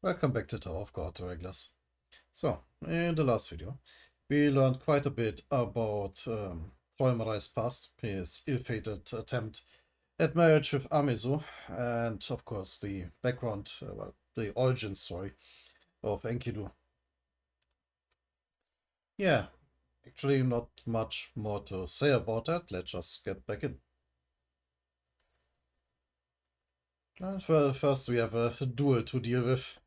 Welcome back to Tower of God, regulars. So, in the last video, we learned quite a bit about Träumerai's past, his ill-fated attempt at marriage with Amizu, and of course the background, well, the origin story of Enkidu. Yeah, actually not much more to say about that, let's just get back in. Well, first we have a duel to deal with.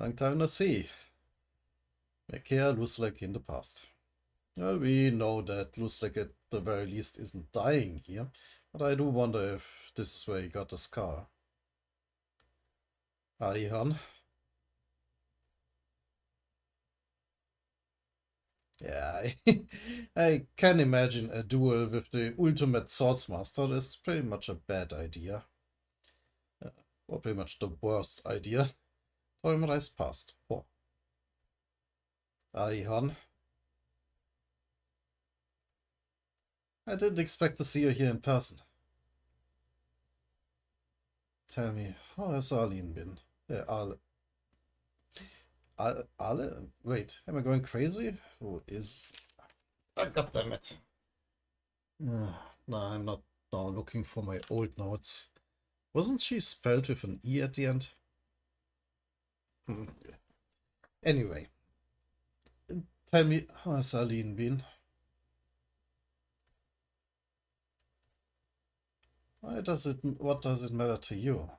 Long time no see. Mekea looks like in the past. Well, we know that Lustig at the very least isn't dying here, but I do wonder if this is where he got the scar. Arihan? Yeah, I can imagine a duel with the ultimate Swordsmaster is pretty much a bad idea. Or pretty much the worst idea. Träumerai's past. 4. Arihan? I didn't expect to see you here in person. Tell me, how has Arlene been? Ale? Wait, am I going crazy? Who is... Oh, God damn it. No, I'm not now looking for my old notes. Wasn't she spelled with an E at the end? Anyway, tell me, how has Arlene been? What does it matter to you?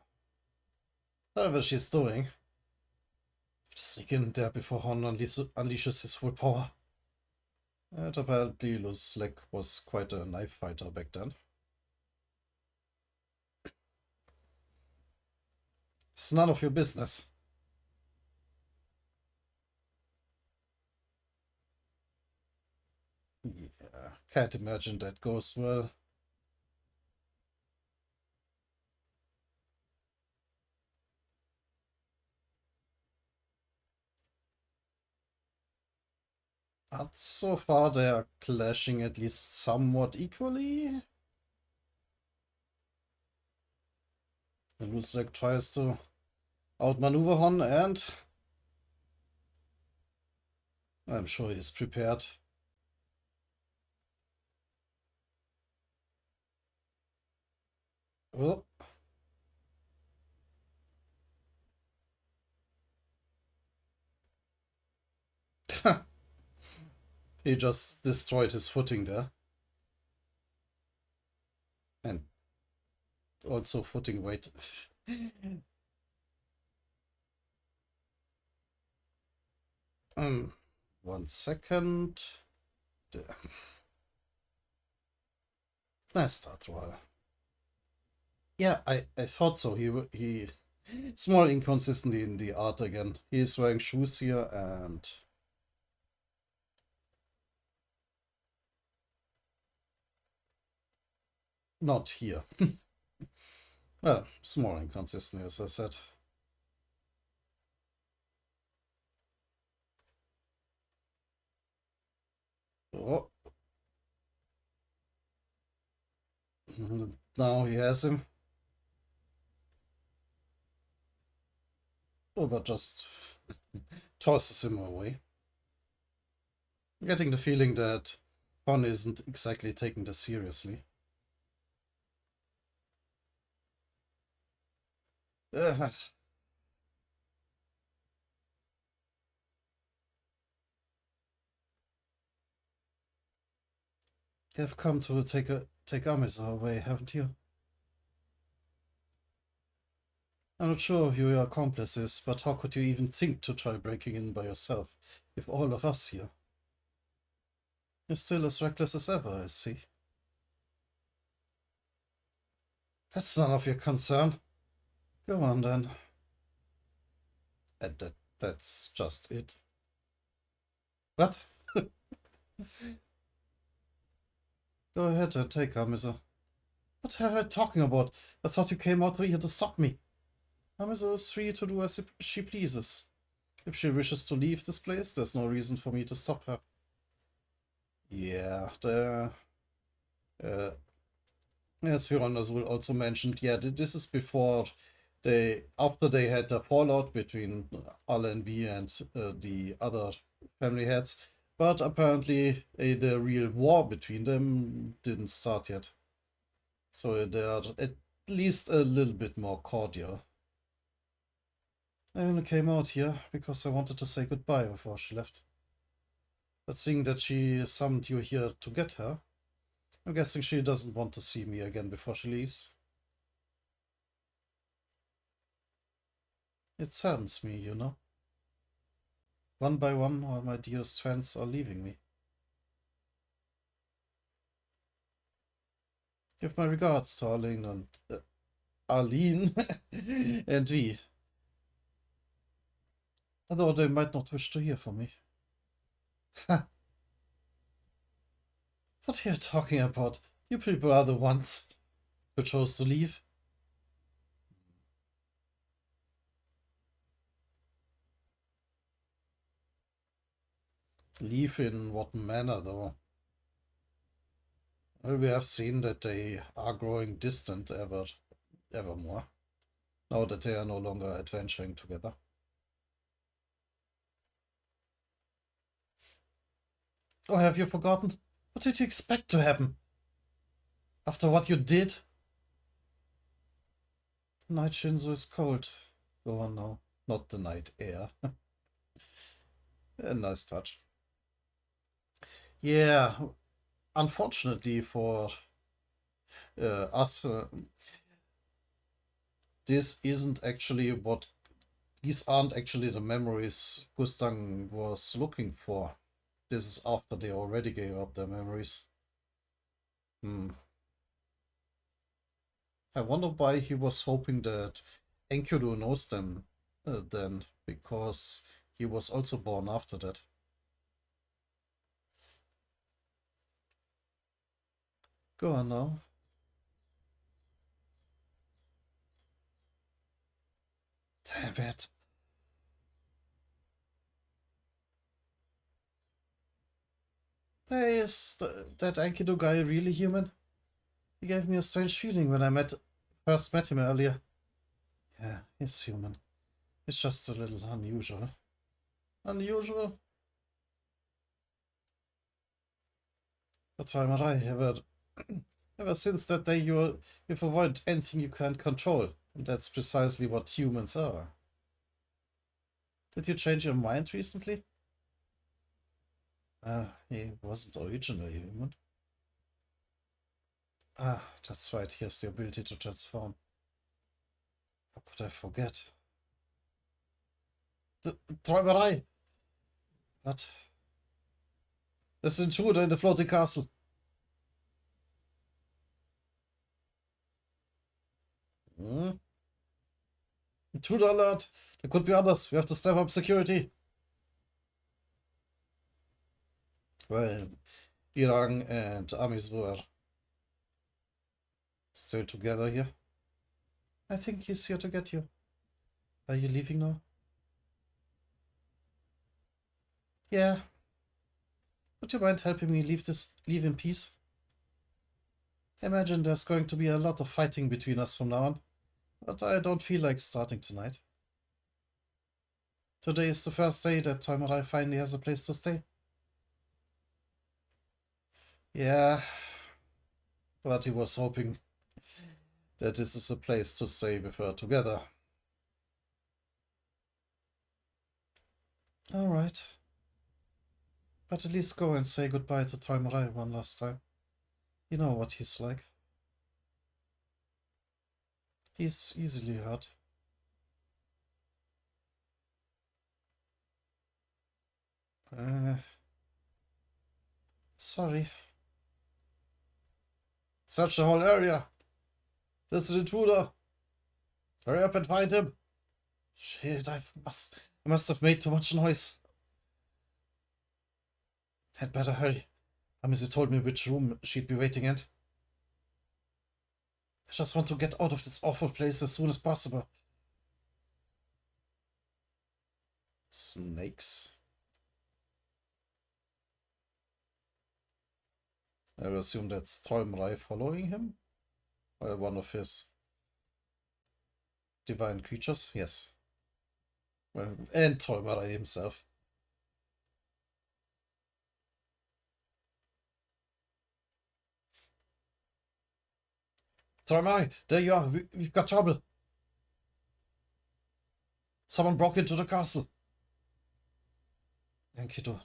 However she's doing. To sneak in there before Hon unleashes his full power. And apparently Lustig was quite a knife fighter back then. It's none of your business. Yeah, can't imagine that goes well. But so far they are clashing at least somewhat equally. And Lustig tries to outmaneuver Hon, and I'm sure he's prepared. Oh. He just destroyed his footing there. And also footing weight. 1 second. Nice start, Rohal. Yeah, I thought so. He small inconsistency in the art again. He's wearing shoes here and not here. Well, small inconsistency, as I said. Oh. Now he has him. Oh, but just tosses him away. I'm getting the feeling that Hon isn't exactly taking this seriously. Uh, You have come to take Amiza away, haven't you? I'm not sure who your accomplice is, but how could you even think to try breaking in by yourself, with all of us here? You're still as reckless as ever, I see. That's none of your concern. Go on, then. And that's just it. What? Go ahead and take Amiza. What are you talking about? I thought you came out here to stop me. Amiza is free to do as she pleases. If she wishes to leave this place, there's no reason for me to stop her. Yeah, as Fiona will also mentioned, yeah, this is before After they had a fallout between Al&B and the other family heads, but apparently the real war between them didn't start yet. So they are at least a little bit more cordial. I only came out here because I wanted to say goodbye before she left. But seeing that she summoned you here to get her, I'm guessing she doesn't want to see me again before she leaves. It saddens me, you know. One by one, all my dearest friends are leaving me. Give my regards to Arlene and Arlene and V, although they might not wish to hear from me. What are you talking about? You people are the ones who chose to leave. Leave in what manner, though? Well, we have seen that they are growing distant evermore, now that they are no longer adventuring together. Or have you forgotten? What did you expect to happen? After what you did? Night Shinzo is cold. Go on now. Not the night air. A nice touch. Yeah, unfortunately for us, this isn't actually what. These aren't actually the memories Gustang was looking for. This is after they already gave up their memories. I wonder why he was hoping that Enkidu knows them then, because he was also born after that. Go on now. Damn it. That Enkidu guy really human? He gave me a strange feeling when I first met him earlier. Yeah, he's human. It's just a little unusual. Unusual? But Raimarai, ever since that day you've avoided anything you can't control. And that's precisely what humans are. Did you change your mind recently? He wasn't originally human. Ah, that's right, he has the ability to transform. How could I forget? The Träumerei! What? There's an intruder in the floating castle. Hmm? Intruder alert! There could be others. We have to step up security. Well, Irang and Amizur are still together here. I think he's here to get you. Are you leaving now? Yeah. Would you mind helping me leave in peace? I imagine there's going to be a lot of fighting between us from now on, but I don't feel like starting tonight. Today is the first day that Toimarai finally has a place to stay. Yeah, but he was hoping that this is a place to stay with her together. Alright. But at least go and say goodbye to Toimarai one last time. You know what he's like. He's easily hurt. Uh, Sorry. Search the whole area. There's an intruder. Hurry up and find him. Shit, I must have made too much noise. Had better hurry. Amizu told me which room she'd be waiting at. I just want to get out of this awful place as soon as possible. Snakes? I will assume that's Träumerei following him? Or one of his divine creatures, yes. And Träumerei himself. Träumerei, there you are. We've got trouble. Someone broke into the castle. Enkidu,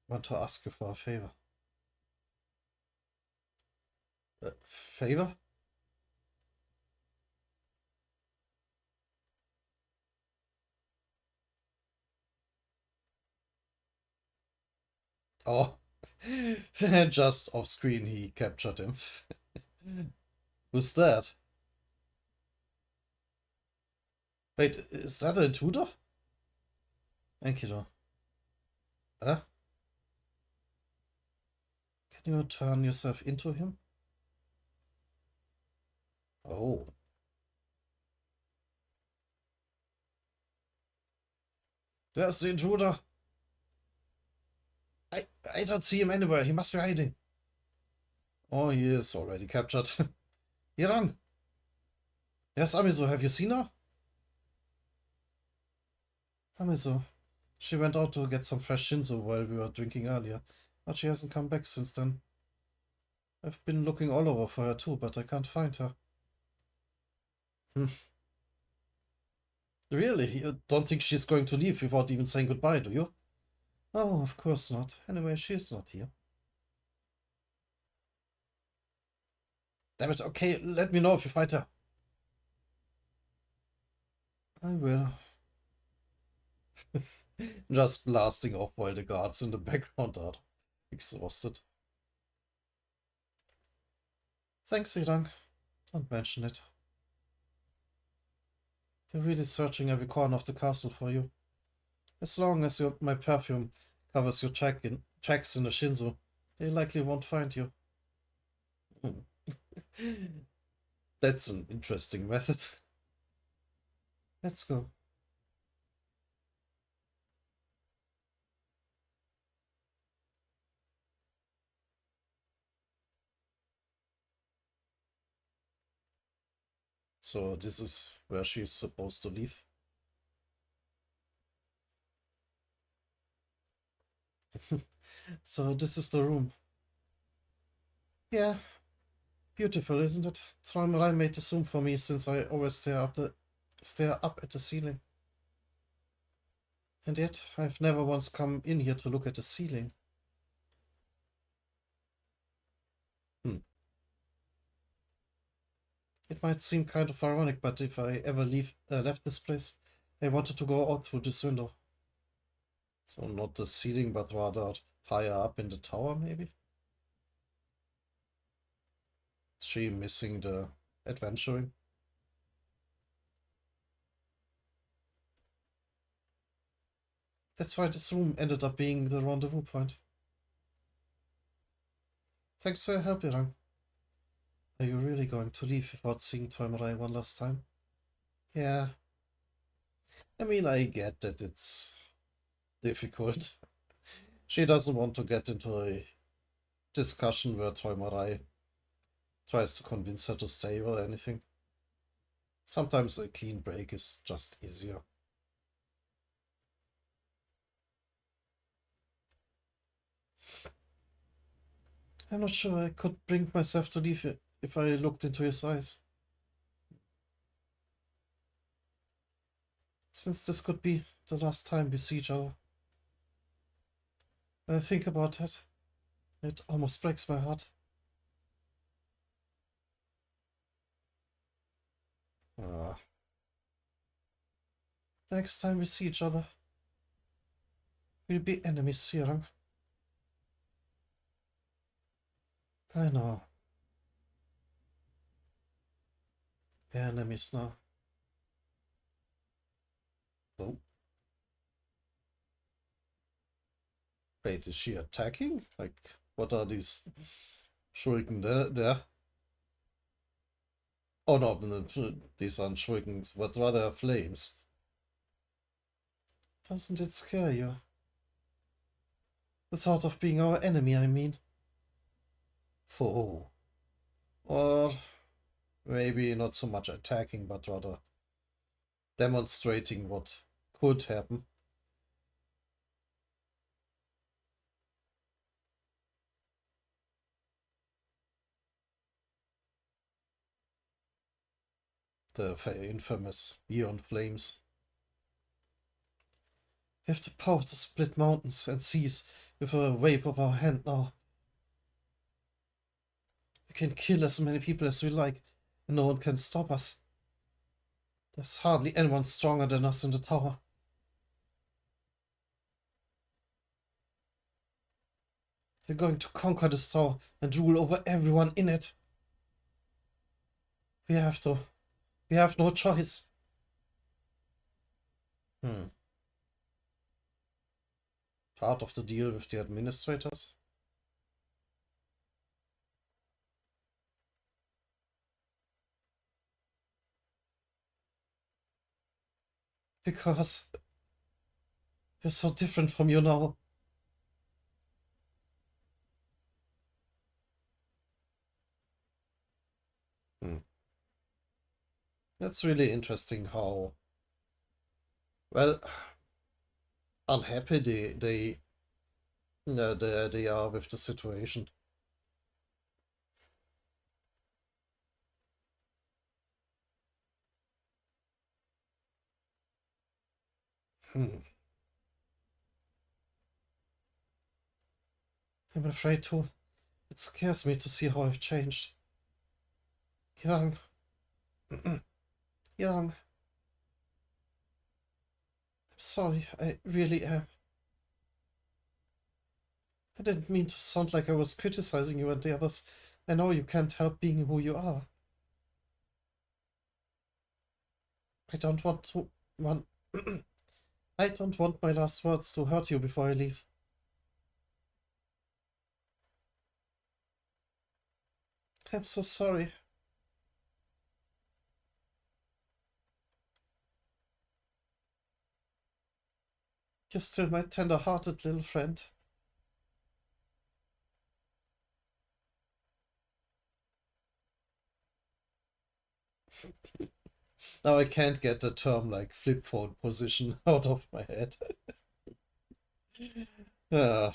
want to ask you for a favor. Favor? Oh, just off screen he captured him. Who's that? Wait, is that a intruder? Enkidu. Huh? Can you turn yourself into him? Oh. There's the intruder. I don't see him anywhere. He must be hiding. Oh, he is already captured. Hirang! Yes, Amiso, have you seen her? Amiso. She went out to get some fresh shinzo while we were drinking earlier, but she hasn't come back since then. I've been looking all over for her too, but I can't find her. Really? You don't think she's going to leave without even saying goodbye, do you? Oh, of course not. Anyway, she's not here. Damn it, okay, let me know if you find her. I will. Just blasting off while the guards in the background are exhausted. Thanks, Irang. Don't mention it. They're really searching every corner of the castle for you. As long as my perfume covers your tracks in the Shinzo, they likely won't find you. That's an interesting method. Let's go. So this is where she's supposed to leave. So this is the room. Yeah, beautiful, isn't it? Träumerei made this room for me since I always stare up at the ceiling. And yet, I've never once come in here to look at the ceiling. It might seem kind of ironic, but if I ever left this place, I wanted to go out through this window. So not the ceiling, but rather higher up in the tower, maybe? Is she missing the adventuring? That's why this room ended up being the rendezvous point. Thanks for your help, Irang. Are you really going to leave without seeing Träumerei one last time? Yeah. I mean, I get that it's difficult. She doesn't want to get into a discussion where Träumerei tries to convince her to stay or anything. Sometimes a clean break is just easier. I'm not sure I could bring myself to leave it if I looked into his eyes. Since this could be the last time we see each other. When I think about it almost breaks my heart. Ah. The next time we see each other, we'll be enemies, Sirang. I know. We're enemies now. Oh. Wait, is she attacking? Like, what are these shuriken there? Oh no, these aren't shurikens, but rather flames. Doesn't it scare you? The thought of being our enemy, I mean. Foe. Or Maybe not so much attacking, but rather demonstrating what could happen. The infamous Beyond Flames. We have the power to split mountains and seas with a wave of our hand now. We can kill as many people as we like, and no one can stop us. There's hardly anyone stronger than us in the tower. We're going to conquer this tower and rule over everyone in it. We have to. We have no choice. Part of the deal with the administrators? Because we're so different from you now. That's really interesting how, well, unhappy they are with the situation. I'm afraid too. It scares me to see how I've changed. Young. Young. I'm sorry, I really am. I didn't mean to sound like I was criticizing you and the others. I know you can't help being who you are. I don't want to... I don't want my last words to hurt you before I leave. I'm so sorry. You're still my tender-hearted little friend. Now I can't get the term like flip phone position out of my head. Ah.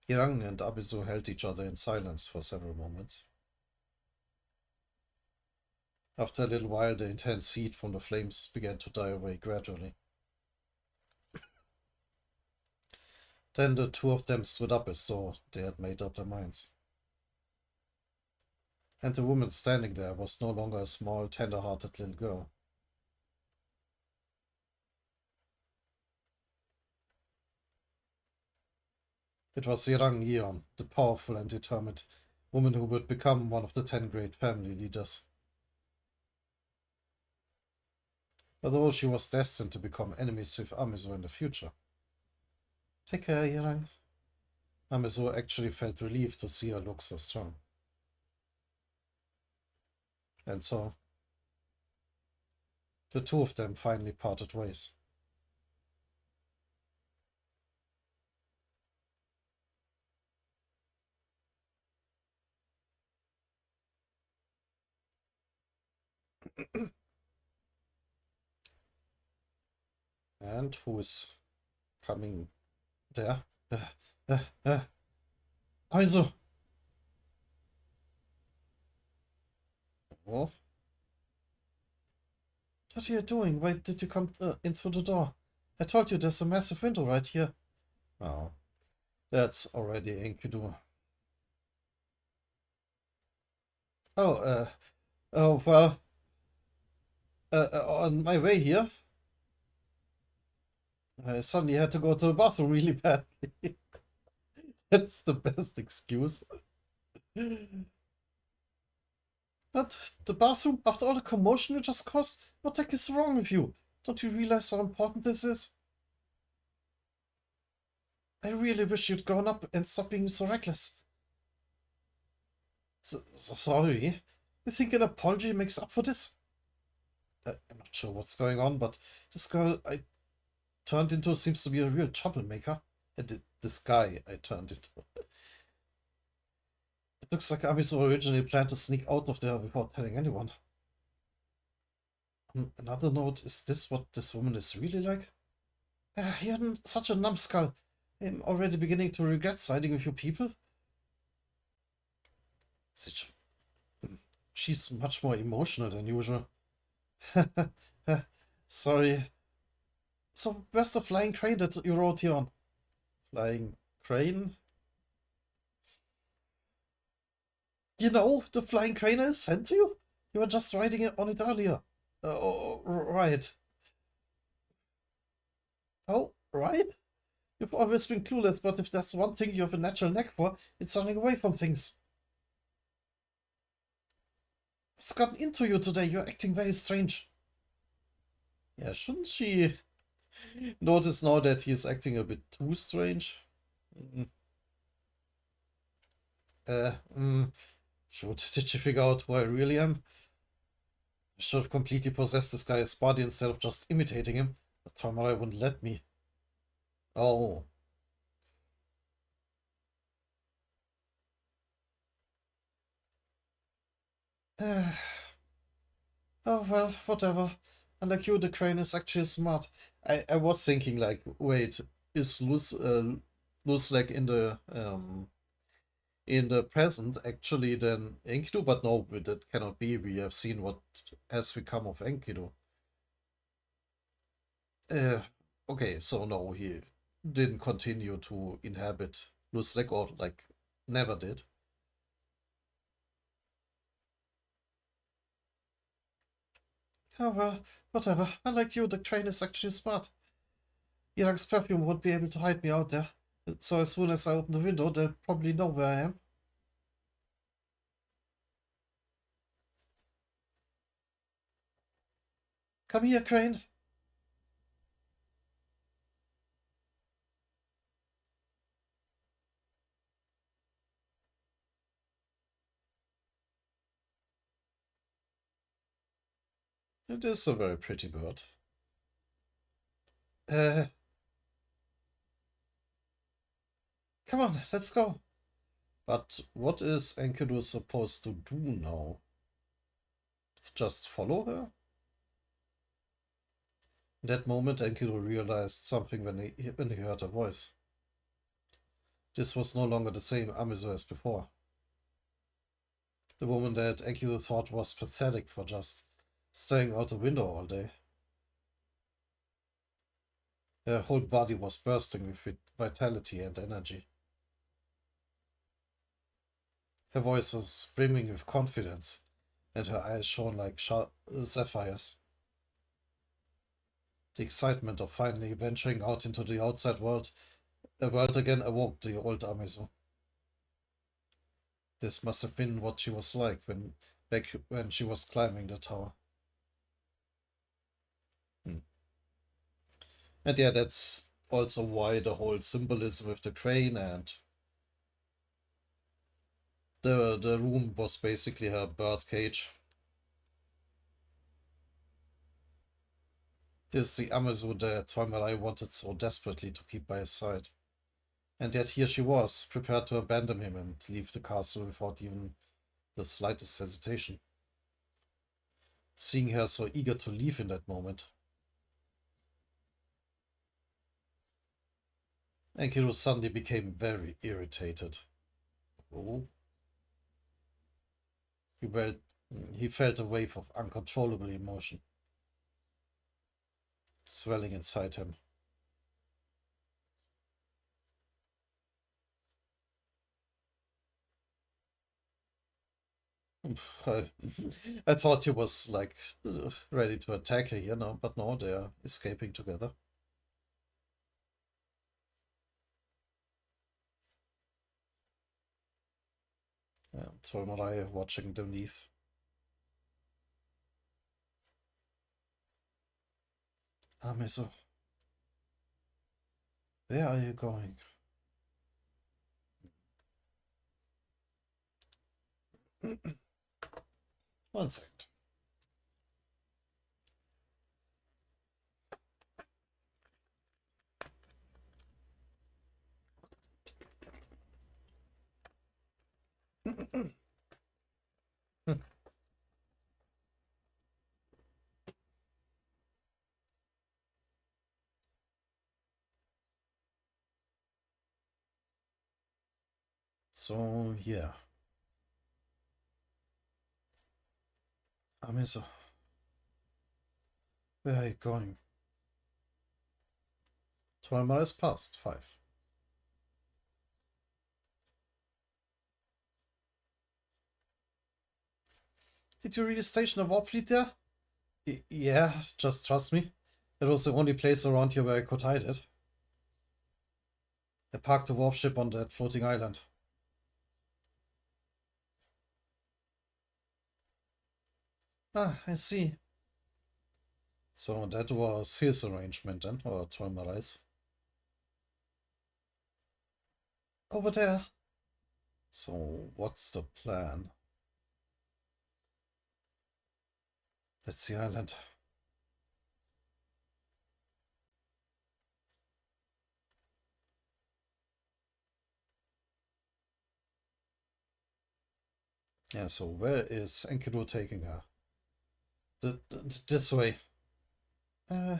Yang and Abisu held each other in silence for several moments. After a little while, the intense heat from the flames began to die away gradually. Then the two of them stood up as though they had made up their minds. And the woman standing there was no longer a small, tender-hearted little girl. It was Yerang Yeon, the powerful and determined woman who would become one of the 10 great family leaders. Although she was destined to become enemies with Amiso in the future. Take care, Yerang. Amiso actually felt relieved to see her look so strong. And so, the two of them finally parted ways. And who is coming there? Also. Oh. What are you doing? Why did you come in through the door? I told you there's a massive window right here. Oh, that's already Enkidu. Oh, oh, well, on my way here, I suddenly had to go to the bathroom really badly. That's the best excuse. But the bathroom, after all the commotion you just caused, what the heck is wrong with you? Don't you realize how important this is? I really wish you'd grown up and stop being so reckless. Sorry. You think an apology makes up for this? I'm not sure what's going on, but this girl, I turned into seems to be a real troublemaker. This guy I turned into. It looks like Amiso originally planned to sneak out of there without telling anyone. On another note, is this what this woman is really like? You're such a numbskull. I'm already beginning to regret siding with you people. She's much more emotional than usual. Sorry. So, where's the flying crane that you rode here on? Flying crane? You know, the flying crane I sent to you? You were just riding on it earlier. Right. Oh, right? You've always been clueless, but if there's one thing you have a natural knack for, it's running away from things. What's gotten into you today? You're acting very strange. Yeah, shouldn't she notice now that he's acting a bit too strange? Mm. Uh, mm. Did she figure out who I really am? I should have completely possessed this guy's body instead of just imitating him, but Tamara wouldn't let me. Oh. Oh, well, whatever. And like you, the crane is actually smart. I was thinking, like, wait, is loose like in the present actually then Enkidu? But no, that cannot be. We have seen what has become of Enkidu. Uh, okay, so no, he didn't continue to inhabit Lusleg or like never did. Oh well, whatever. I like you, the train is actually smart. Iraq's perfume won't be able to hide me out there. So as soon as I open the window, they'll probably know where I am. Come here, Crane. It is a very pretty bird. Uh, Come on, let's go. But what is Enkidu supposed to do now? Just follow her? In that moment, Enkidu realized something when he heard her voice. This was no longer the same Amizo as before. The woman that Enkidu thought was pathetic for just staring out the window all day. Her whole body was bursting with vitality and energy. Her voice was brimming with confidence, and her eyes shone like sapphires. The excitement of finally venturing out into the outside world, a world again awoke the old Amizo. This must have been what she was like back when she was climbing the tower. Hmm. And yeah, that's also why the whole symbolism with the crane and the room was basically her bird cage. This is the Amazon that Toimarai wanted so desperately to keep by his side. And yet here she was, prepared to abandon him and leave the castle without even the slightest hesitation. Seeing her so eager to leave in that moment, Enkidu suddenly became very irritated. Oh. He felt, he felt a wave of uncontrollable emotion swelling inside him. I thought he was like ready to attack her, but no, they are escaping together. Yeah, Tolmarai watching them leave. Amiso, where are you going? One second. So, yeah. So, where are you going? Timer is past 5. Did you really station a warp fleet there? Yeah, just trust me. It was the only place around here where I could hide it. I parked the warp ship on that floating island. Ah, I see. So that was his arrangement then, or Tolmarais. Over there. So what's the plan? That's the island. Yeah, so where is Enkidu taking her? This way. Uh,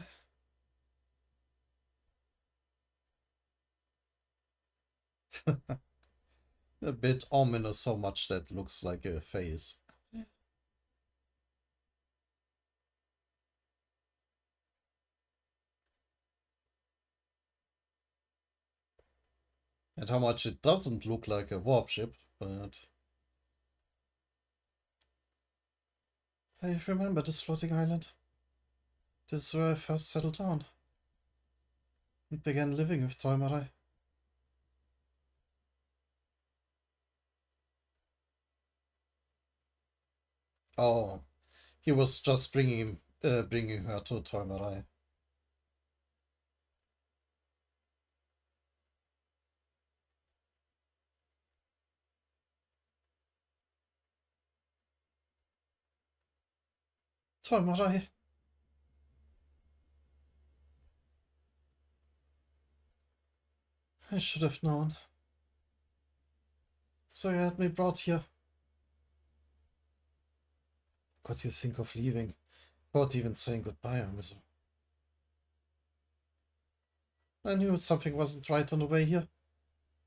a bit ominous how much that looks like a face. And how much it doesn't look like a warp ship, but... I remember this floating island. This is where I first settled down and began living with Toimarai. Oh, he was just bringing her to Toimarai. Toimarai. I should have known. So you had me brought here. Could you think of leaving without even saying goodbye, Amiso? I knew something wasn't right on the way here.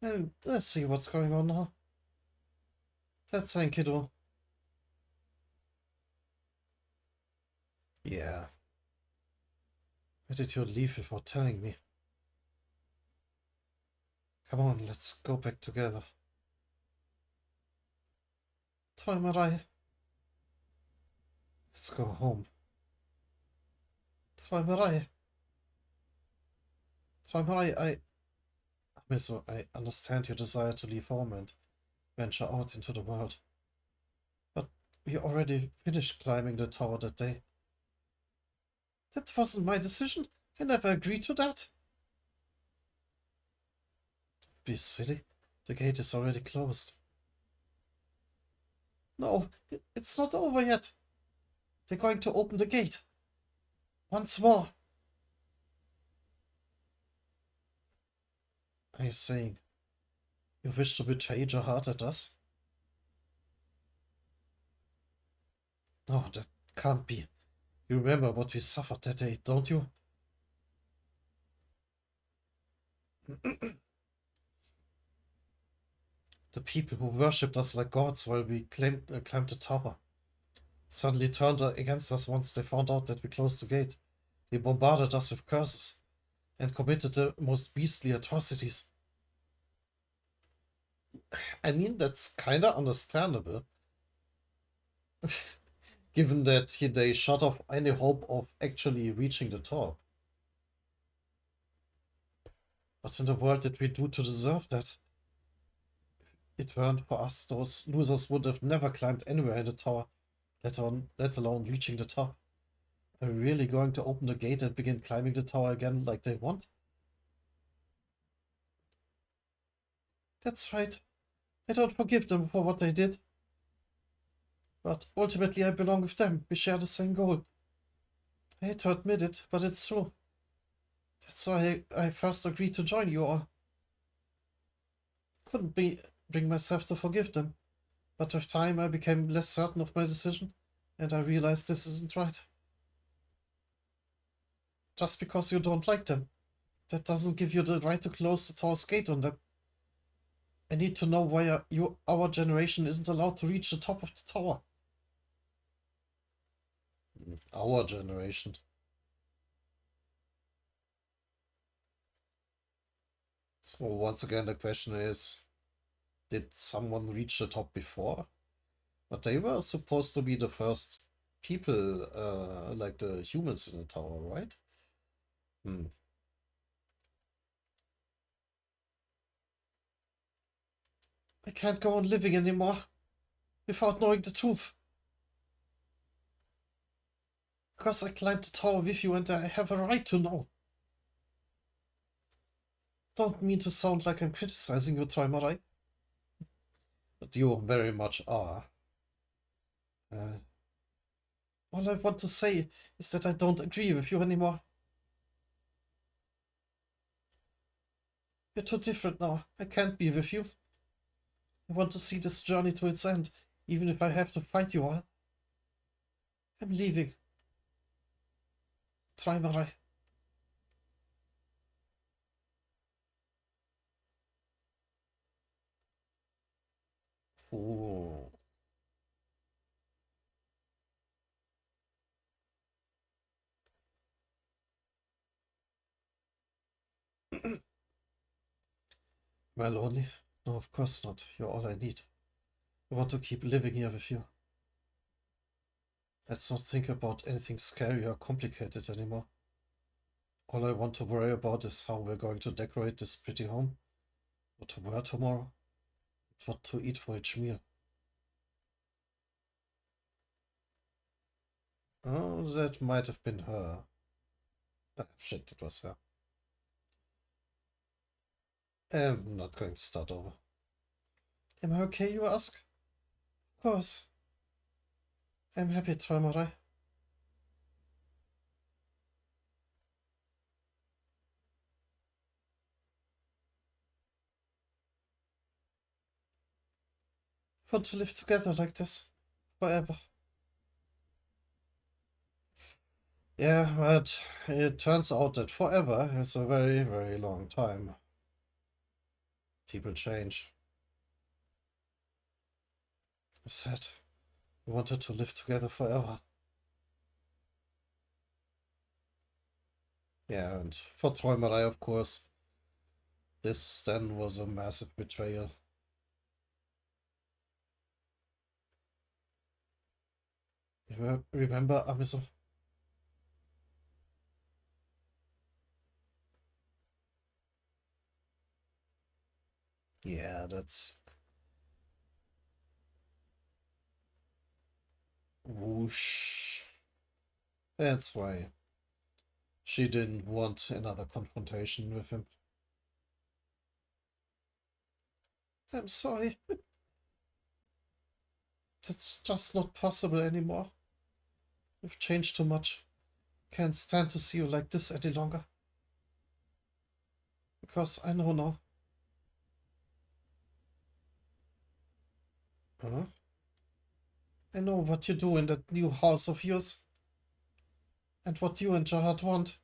And I see what's going on now. That's Enkidu. Yeah. Why did you leave without telling me? Come on, let's go back together. Toimarai. Let's go home. Toimarai. Toimarai, Amiso, I understand your desire to leave home and venture out into the world. But we already finished climbing the tower that day. That wasn't my decision. I never agreed to that. Be silly. The gate is already closed. No, it's not over yet. They're going to open the gate. Once more. Are you saying you wish to betray your heart at us? No, that can't be. You remember what we suffered that day, don't you? The people who worshipped us like gods while we climbed the tower suddenly turned against us once they found out that we closed the gate. They bombarded us with curses and committed the most beastly atrocities. I mean, that's kinda understandable. Given that they shut off any hope of actually reaching the top. What in the world did we do to deserve that? If it weren't for us, those losers would have never climbed anywhere in the tower, let alone reaching the top. Are we really going to open the gate and begin climbing the tower again like they want? That's right. I don't forgive them for what they did. But ultimately I belong with them. We share the same goal. I hate to admit it, but it's true. That's why I first agreed to join you all. Couldn't bring myself to forgive them. But with time I became less certain of my decision, and I realized this isn't right. Just because you don't like them, that doesn't give you the right to close the tower's gate on them. I need to know why our generation isn't allowed to reach the top of the tower. Our generation. So once again the question is, did someone reach the top before? But they were supposed to be the first people, like the humans in the tower, right? Hmm. I can't go on living anymore without knowing the truth. Because I climbed the tower with you and I have a right to know. Don't mean to sound like I'm criticizing you, Trimarai. But you very much are. Uh, all I want to say is that I don't agree with you anymore. We're too different now. I can't be with you. I want to see this journey to its end, even if I have to fight you all. I'm leaving. Trimarai. Ooh. Melanie? No, of course not. You're all I need. I want to keep living here with you. Let's not think about anything scary or complicated anymore. All I want to worry about is how we're going to decorate this pretty home, what to wear tomorrow, and what to eat for each meal. Oh, that might have been her. Ah, shit, that was her. I'm not going to start over. Am I okay, you ask? Of course. I'm happy, Traumerei. I want to live together like this. Forever. Yeah, but it turns out that forever is a very, very long time. People change. I said we wanted to live together forever. Yeah, and for Träumerei, of course, this then was a massive betrayal. Remember, Amiso? Yeah, that's whoosh. That's why she didn't want another confrontation with him. I'm sorry. That's just not possible anymore. You've changed too much. Can't stand to see you like this any longer. Because I know now. Huh? I know what you do in that new house of yours. And what you and Jahad want.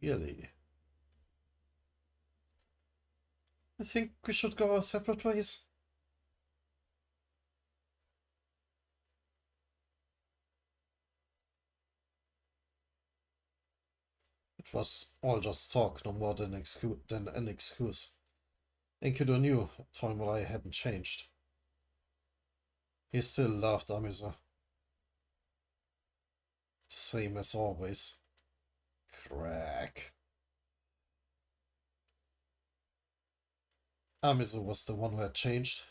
Really? I think we should go our separate ways. It was all just talk, no more than an excuse. Enkidu knew Toimurai hadn't changed. He still loved Amiza. The same as always. Crack. Amizu was the one who had changed.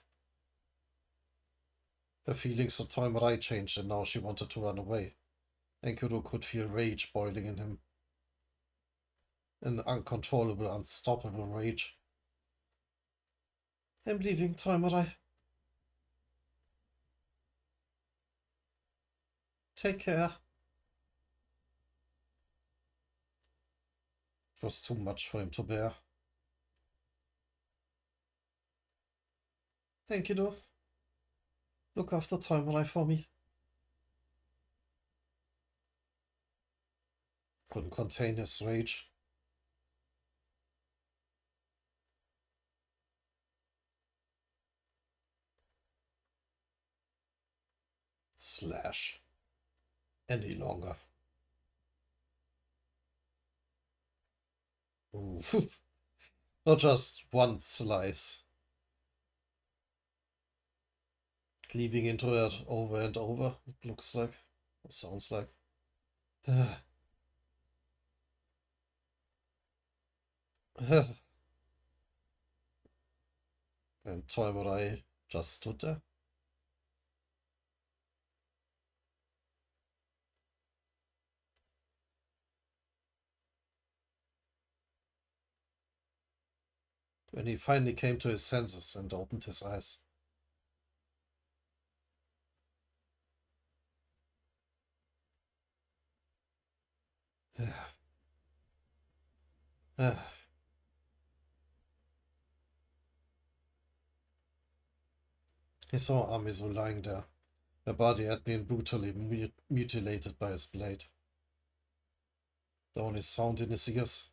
Her feelings for Toimurai changed and now she wanted to run away. Enkidu could feel rage boiling in him. An uncontrollable, unstoppable rage. I'm leaving, Toimurai. Take care. It was too much for him to bear. Thank you, though. Look after Träumerei for me. Couldn't contain his rage. Slash. Any longer. Ooh. Not just one slice. Cleaving into it over and over, it looks like. Or sounds like. And Träumerei just stood there. When he finally came to his senses and opened his eyes. He saw Amizu lying there. Her body had been brutally mutilated by his blade. The only sound in his ears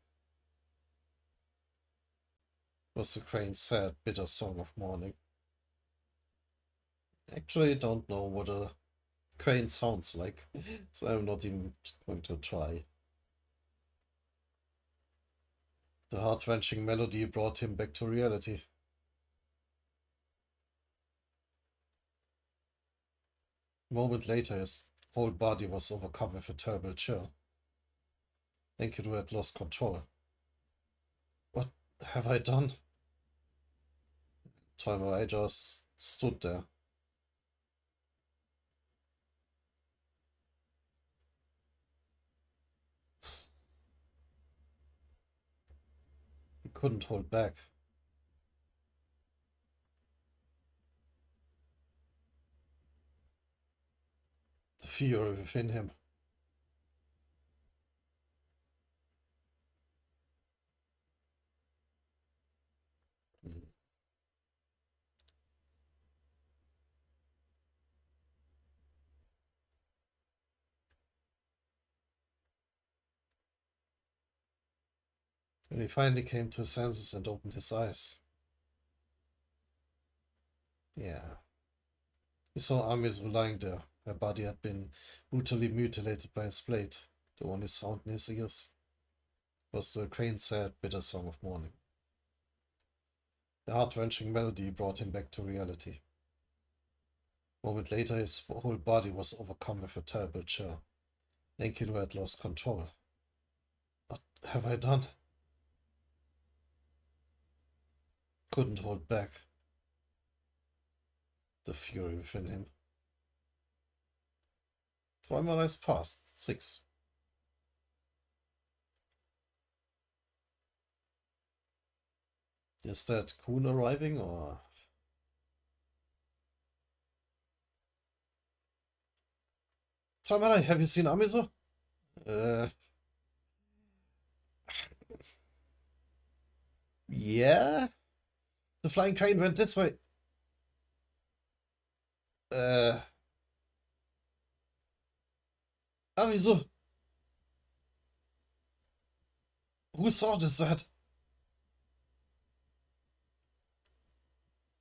was the crane's sad, bitter song of mourning. Actually, don't know what a crane sounds like, so I'm not even going to try. The heart-wrenching melody brought him back to reality. A moment later, his whole body was overcome with a terrible chill. Enkidu had lost control. What have I done? Träumerei just stood there. He couldn't hold back. The fury within him. When he finally came to his senses and opened his eyes. Yeah. He saw Amizu lying there. Her body had been brutally mutilated by his blade. The only sound in his ears was the crane's sad, bitter song of mourning. The heart-wrenching melody brought him back to reality. A moment later, his whole body was overcome with a terrible chill. Enkidu had lost control. What have I done? Couldn't hold back. The fury within him. Träumerei's past. 6. Is that Kuhn arriving or? Träumerei, have you seen Amizu? Yeah? The flying train went this way. Amizu! Whose thought is that?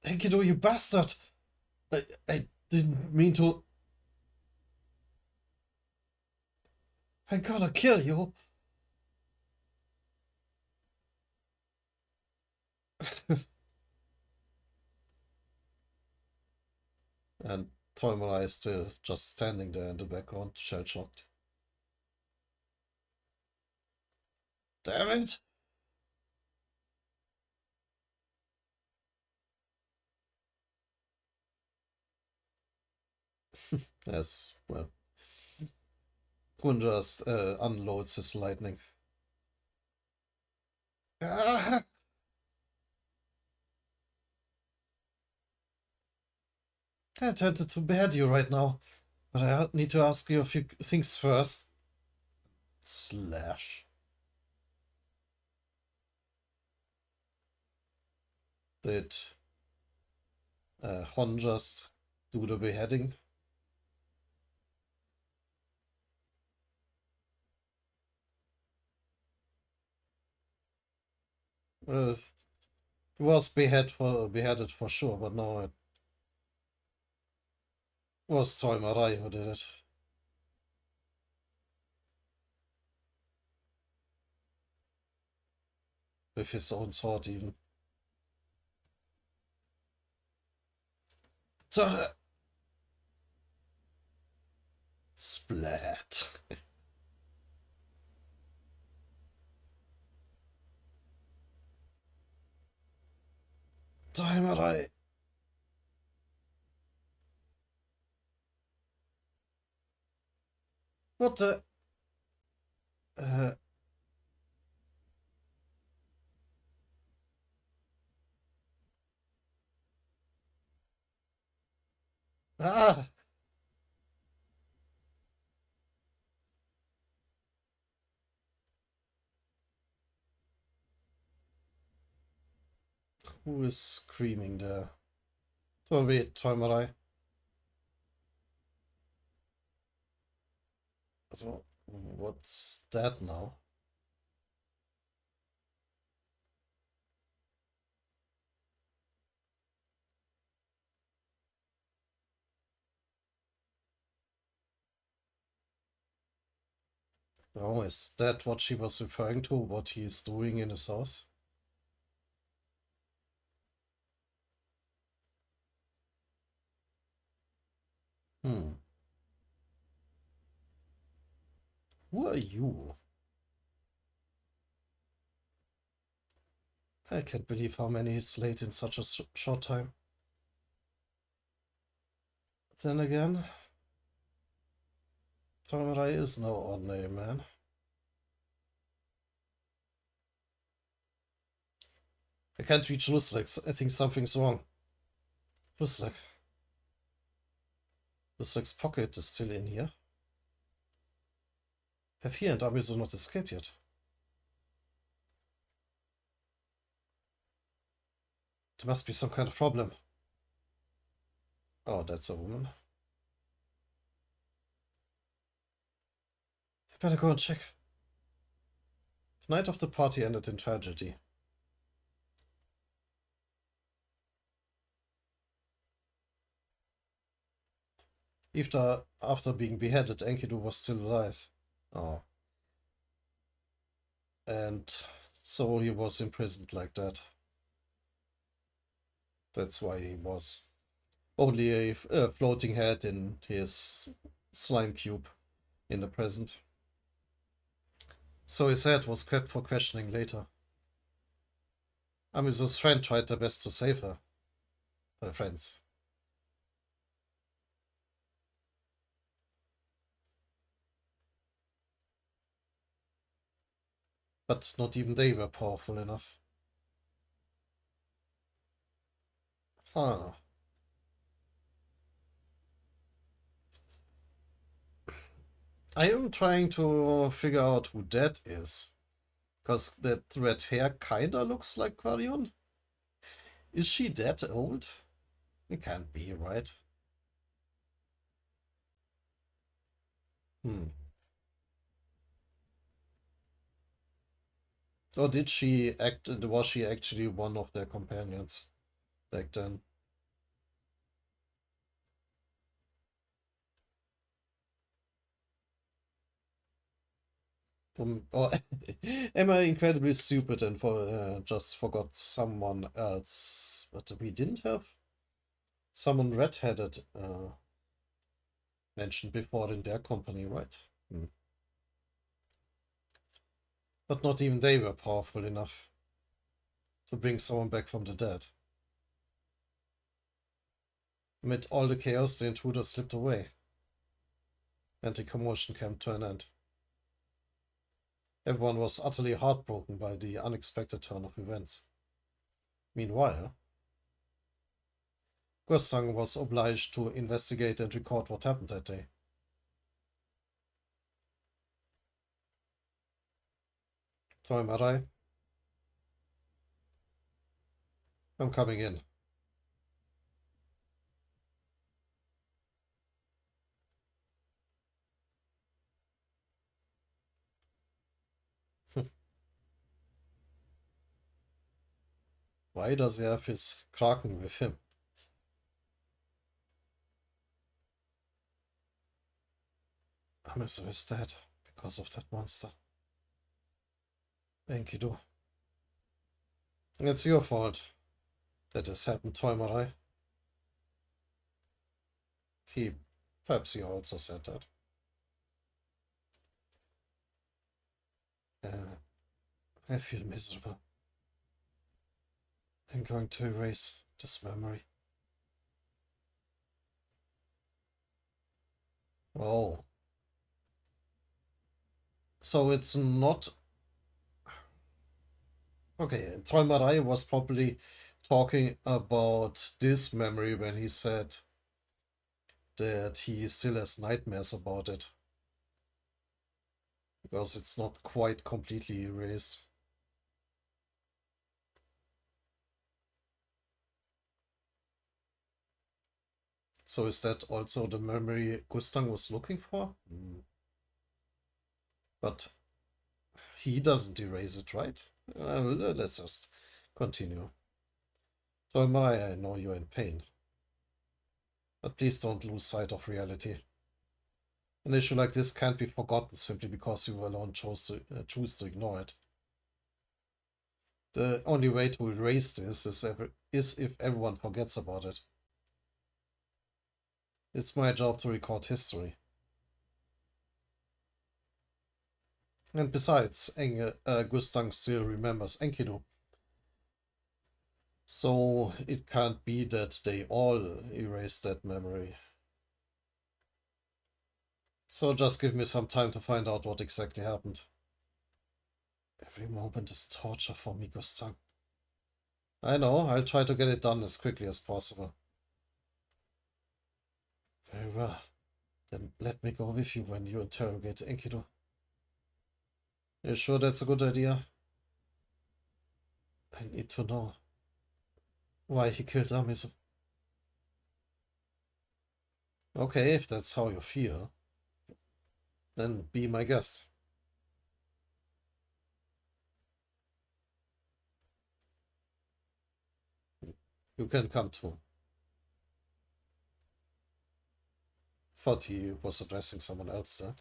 Enkidu, you bastard! I didn't mean to. I gotta kill you. And Träumerei is still just standing there in the background, shell-shocked. Damn it! Yes, well. Kuhn just unloads his lightning. Ah! I'm tempted to behead you right now, but I need to ask you a few things first. Slash. Did Hon just do the beheading. He was beheaded for sure, but no, it was Träumerei who did it. With his own sword, even. Splat. Träumerei. What the? Uh, ah! Who is screaming there? Wait, Träumerei. What's that now? Oh, is that what she was referring to? What he is doing in his house? Hmm. Who are you? I can't believe how many he's slayed in such a short time. Then again, Samurai is no ordinary man. I can't reach Lusleg's. I think something's wrong. Lusleg. Lusleg's pocket is still in here. Have he and Abizo not escaped yet? There must be some kind of problem. Oh, that's a woman. I better go and check. The night of the party ended in tragedy. After being beheaded, Enkidu was still alive. Oh. And so he was imprisoned like that. That's why he was only a floating head in his slime cube in the present. So his head was kept for questioning later. Amizo's friend tried their best to save her. Her friends. But not even they were powerful enough. Huh. I am trying to figure out who that is. Because that red hair kinda looks like Quarion. Is she that old? It can't be, right? Hmm. Or did she act? Was she actually one of their companions back then? Or am I incredibly stupid and just forgot someone else? But we didn't have someone red-headed mentioned before in their company, right? Hmm. But not even they were powerful enough to bring someone back from the dead. Amid all the chaos, the intruder slipped away, and the commotion came to an end. Everyone was utterly heartbroken by the unexpected turn of events. Meanwhile, Gostang was obliged to investigate and record what happened that day. Toimarai, I'm coming in. Why does he have his Kraken with him? Amiso is dead because of that monster. Enkidu. It's your fault that this happened, Toimarai. Perhaps he also said that. I feel miserable. I'm going to erase this memory. Oh. So it's not... Okay, Toimarai was probably talking about this memory when he said that he still has nightmares about it. Because it's not quite completely erased. So is that also the memory Gustang was looking for? But he doesn't erase it, right? Let's just continue. Toimarai, I know you're in pain. But please don't lose sight of reality. An issue like this can't be forgotten simply because you alone choose to ignore it. The only way to erase this is if everyone forgets about it. It's my job to record history. And besides, Gustang still remembers Enkidu. So it can't be that they all erased that memory. So just give me some time to find out what exactly happened. Every moment is torture for me, Gustang. I know, I'll try to get it done as quickly as possible. Very well. Then let me go with you when you interrogate Enkidu. You sure that's a good idea? I need to know why he killed Amiso. Okay, if that's how you feel, then be my guest. You can come too. Thought he was addressing someone else there.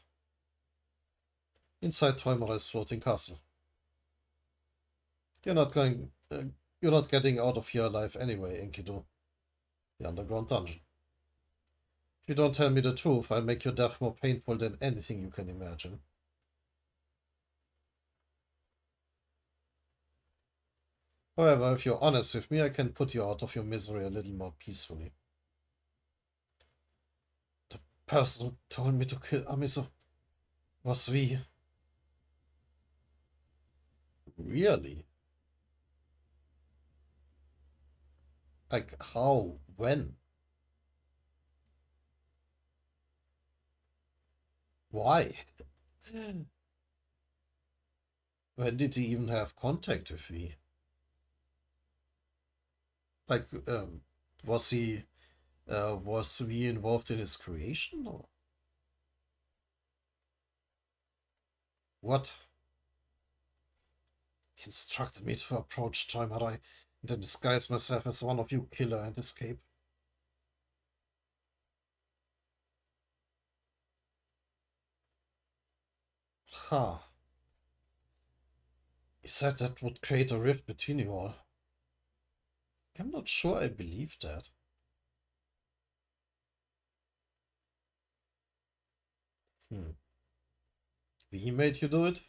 Inside Toimarai's floating castle. You're not getting out of here alive anyway, Enkidu. The underground dungeon. If you don't tell me the truth, I'll make your death more painful than anything you can imagine. However, if you're honest with me, I can put you out of your misery a little more peacefully. The person who told me to kill Amiso was V. Really? Like, how? When? Why? When did he even have contact with V? Like, was V involved in his creation, or what? He instructed me to approach Toimarai and then disguise myself as one of you killer and escape. Ha. He said that would create a rift between you all. I'm not sure I believe that. V made you do it?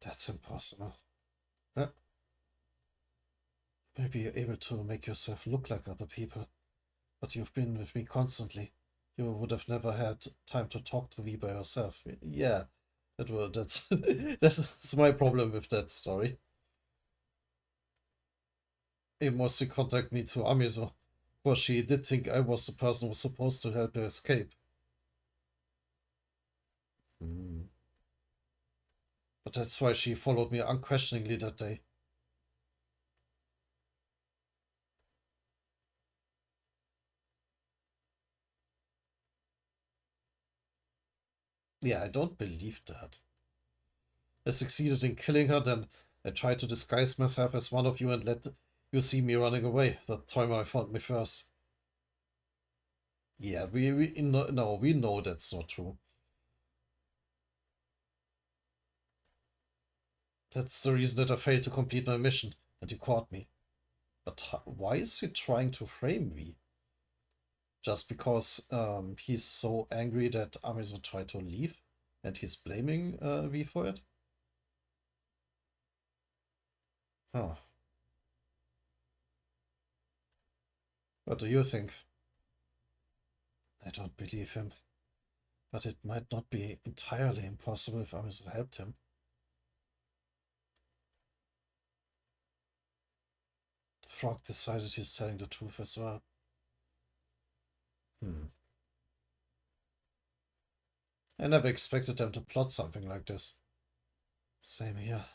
That's impossible. Huh? Maybe you're able to make yourself look like other people, but you've been with me constantly. You would have never had time to talk to V by yourself. Yeah, that's that's my problem with that story. He mostly contacted me to Amiso, for she did think I was the person who was supposed to help her escape. But that's why she followed me unquestioningly that day. Yeah, I don't believe that. I succeeded in killing her, then I tried to disguise myself as one of you and let you see me running away. The timer found me first. Yeah, we no, we know that's not true. That's the reason that I failed to complete my mission, and you caught me. But why is he trying to frame me? Just because he's so angry that Amizo tried to leave, and he's blaming V for it? Huh. What do you think? I don't believe him. But it might not be entirely impossible if Amizo helped him. The frog decided he's telling the truth as well. I never expected them to plot something like this. Same here.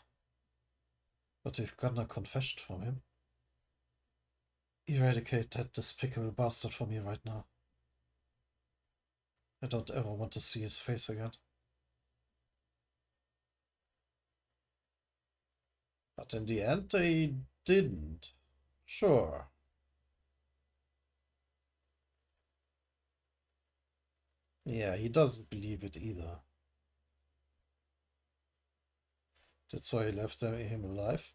But we've gotten a confession from him. Eradicate that despicable bastard from me right now. I don't ever want to see his face again. But in the end, they didn't. Sure. Yeah, he doesn't believe it either. That's why he left him alive.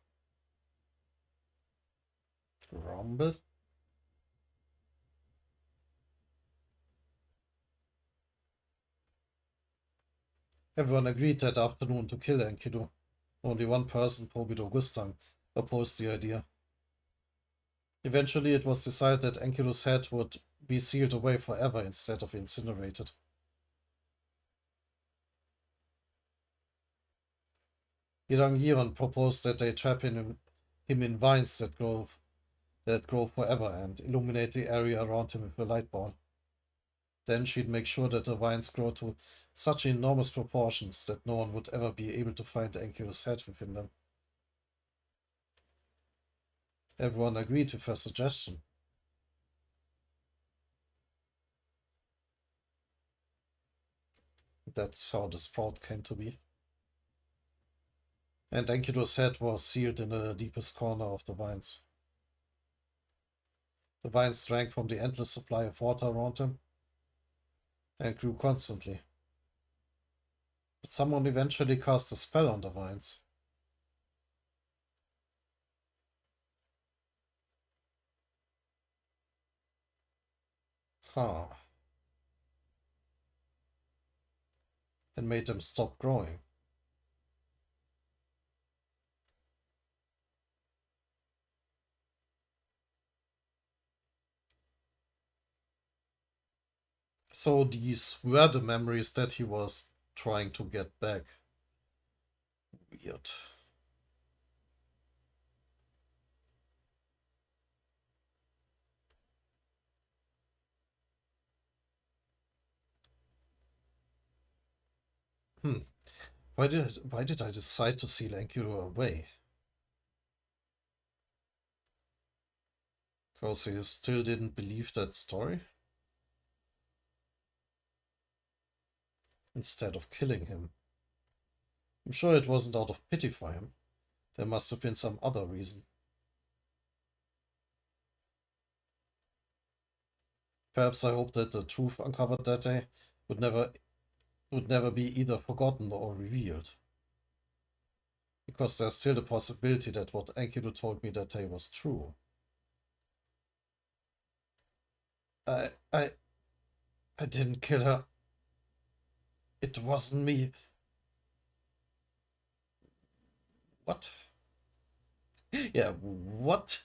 Rumble? Everyone agreed that afternoon to kill Enkidu. Only one person, Pobido Gustang, opposed the idea. Eventually, it was decided that Enkidu's head would be sealed away forever instead of incinerated. Yirang Yiran proposed that they trap him in vines that grow forever and illuminate the area around him with a light ball. Then she'd make sure that the vines grow to such enormous proportions that no one would ever be able to find Enkidu's head within them. Everyone agreed with her suggestion. That's how the sprout came to be. And Enkidu's head was sealed in the deepest corner of the vines. The vines drank from the endless supply of water around him and grew constantly. But someone eventually cast a spell on the vines. Huh. And made them stop growing. So these were the memories that he was trying to get back. Weird. Why did I decide to seal Enkidu away? Because he still didn't believe that story? Instead of killing him. I'm sure it wasn't out of pity for him. There must have been some other reason. Perhaps I hoped that the truth uncovered that day would never be either forgotten or revealed. Because there's still the possibility that what Enkidu told me that day was true. I didn't kill her. It wasn't me. What? Yeah, what?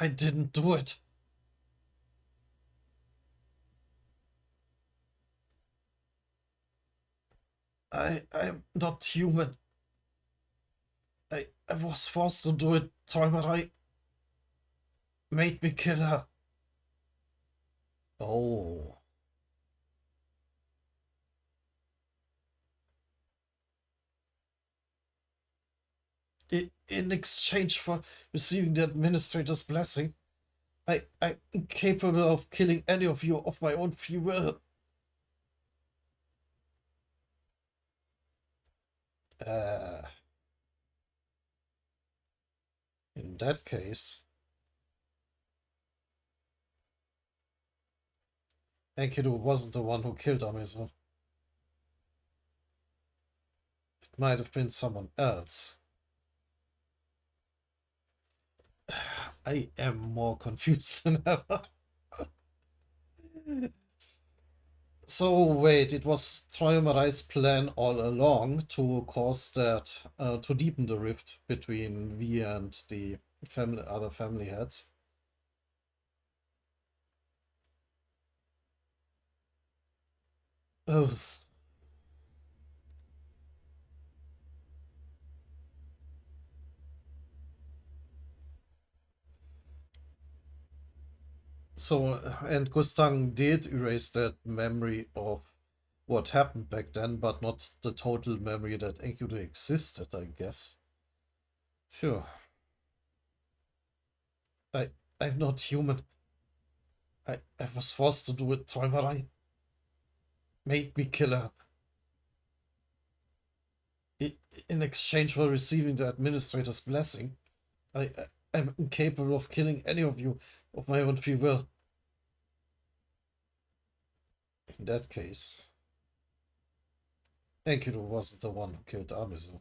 I didn't do it. I'm not human. I was forced to do it. Träumerei made me kill her. Oh. In exchange for receiving the administrator's blessing, I'm incapable of killing any of you of my own free will. In that case, Enkidu wasn't the one who killed Amizu. It might have been someone else. I am more confused than ever. So wait, it was Toyomarai's plan all along to cause that, to deepen the rift between V and the other family heads. Oh, so, and Gustang did erase that memory of what happened back then, but not the total memory that Enkidu existed, I guess. Phew. I, I'm not human. I was forced to do it. Toimarai made me kill her. In exchange for receiving the administrator's blessing, I'm incapable of killing any of you of my own free will. In that case, Enkidu wasn't the one who killed Amizu.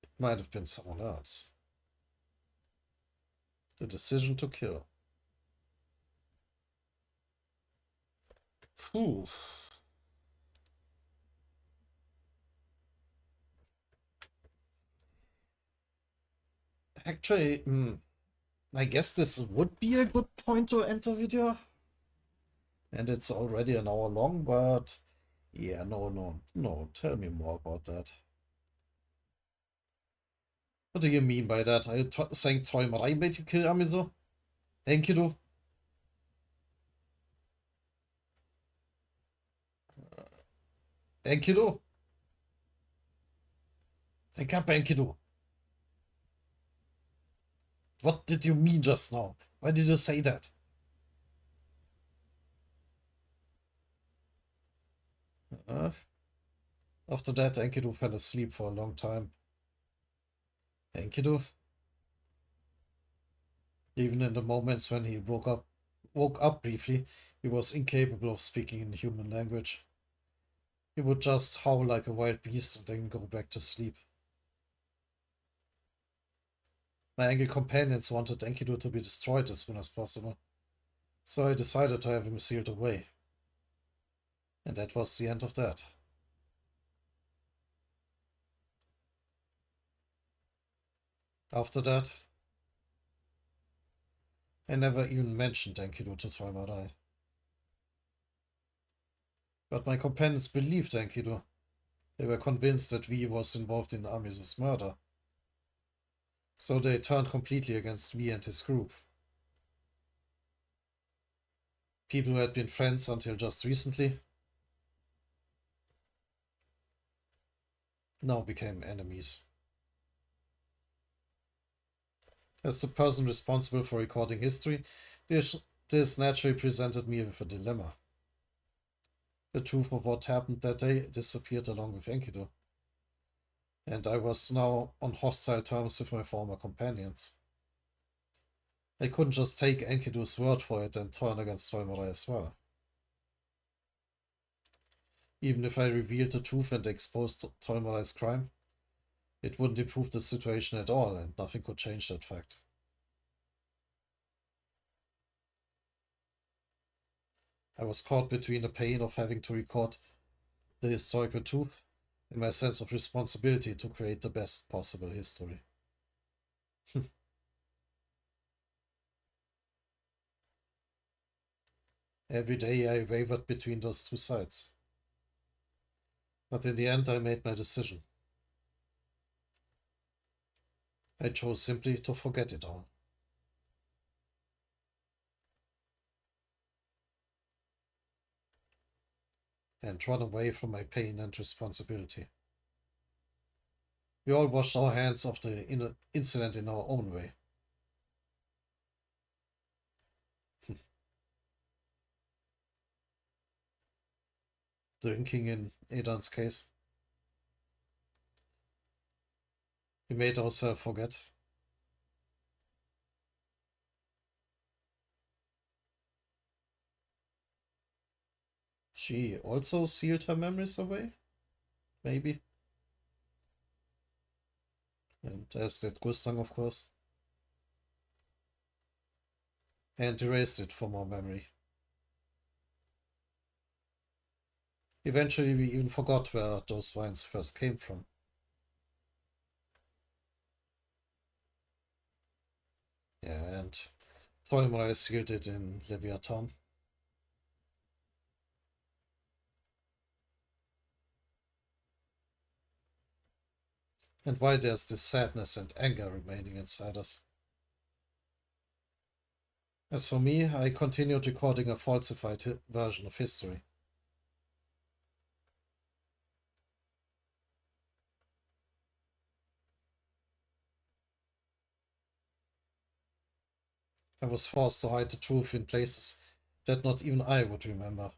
It might have been someone else. The decision to kill. Phew. Actually, I guess this would be a good point to end the video. And it's already an hour long, but yeah, no, tell me more about that. What do you mean by that? Are you saying Toimarai made you kill Amizu? Enkidu? Enkidu? Wake up, Enkidu. What did you mean just now? Why did you say that? Uh, After that, Enkidu fell asleep for a long time. Enkidu, even in the moments when he woke up briefly, he was incapable of speaking in human language. He would just howl like a wild beast and then go back to sleep. My angry companions wanted Enkidu to be destroyed as soon as possible, so I decided to have him sealed away. And that was the end of that. After that, I never even mentioned Enkidu to Toimarai. But my companions believed Enkidu. They were convinced that V was involved in Amizu's murder. So they turned completely against V and his group. People who had been friends until just recently now became enemies. As the person responsible for recording history, this naturally presented me with a dilemma. The truth of what happened that day disappeared along with Enkidu, and I was now on hostile terms with my former companions. I couldn't just take Enkidu's word for it and turn against Toimarai as well. Even if I revealed the truth and exposed Toimarai's crime, it wouldn't improve the situation at all, and nothing could change that fact. I was caught between the pain of having to record the historical truth and my sense of responsibility to create the best possible history. Every day I wavered between those two sides. But in the end, I made my decision. I chose simply to forget it all. And run away from my pain and responsibility. We all washed our hands of the incident in our own way. Drinking in Edan's case. We made ourselves forget. She also sealed her memories away? Maybe. And as did Gustang, of course. And erased it from our memory. Eventually, we even forgot where those vines first came from. Yeah, and Tolmrai sealed it in Leviathan. And why there's this sadness and anger remaining inside us. As for me, I continued recording a falsified version of history. I was forced to hide the truth in places that not even I would remember.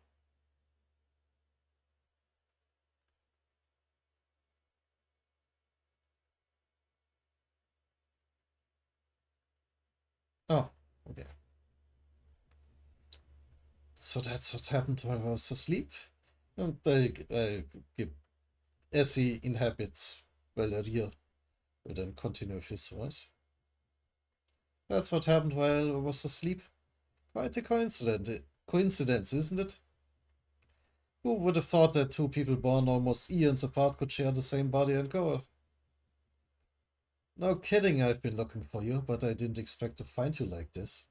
Oh, okay. So that's what happened while I was asleep? And as he inhabits Valeria, will then continue with his voice. That's what happened while I was asleep. Quite a coincidence, isn't it? Who would have thought that two people born almost eons apart could share the same body and goal? No kidding, I've been looking for you, but I didn't expect to find you like this.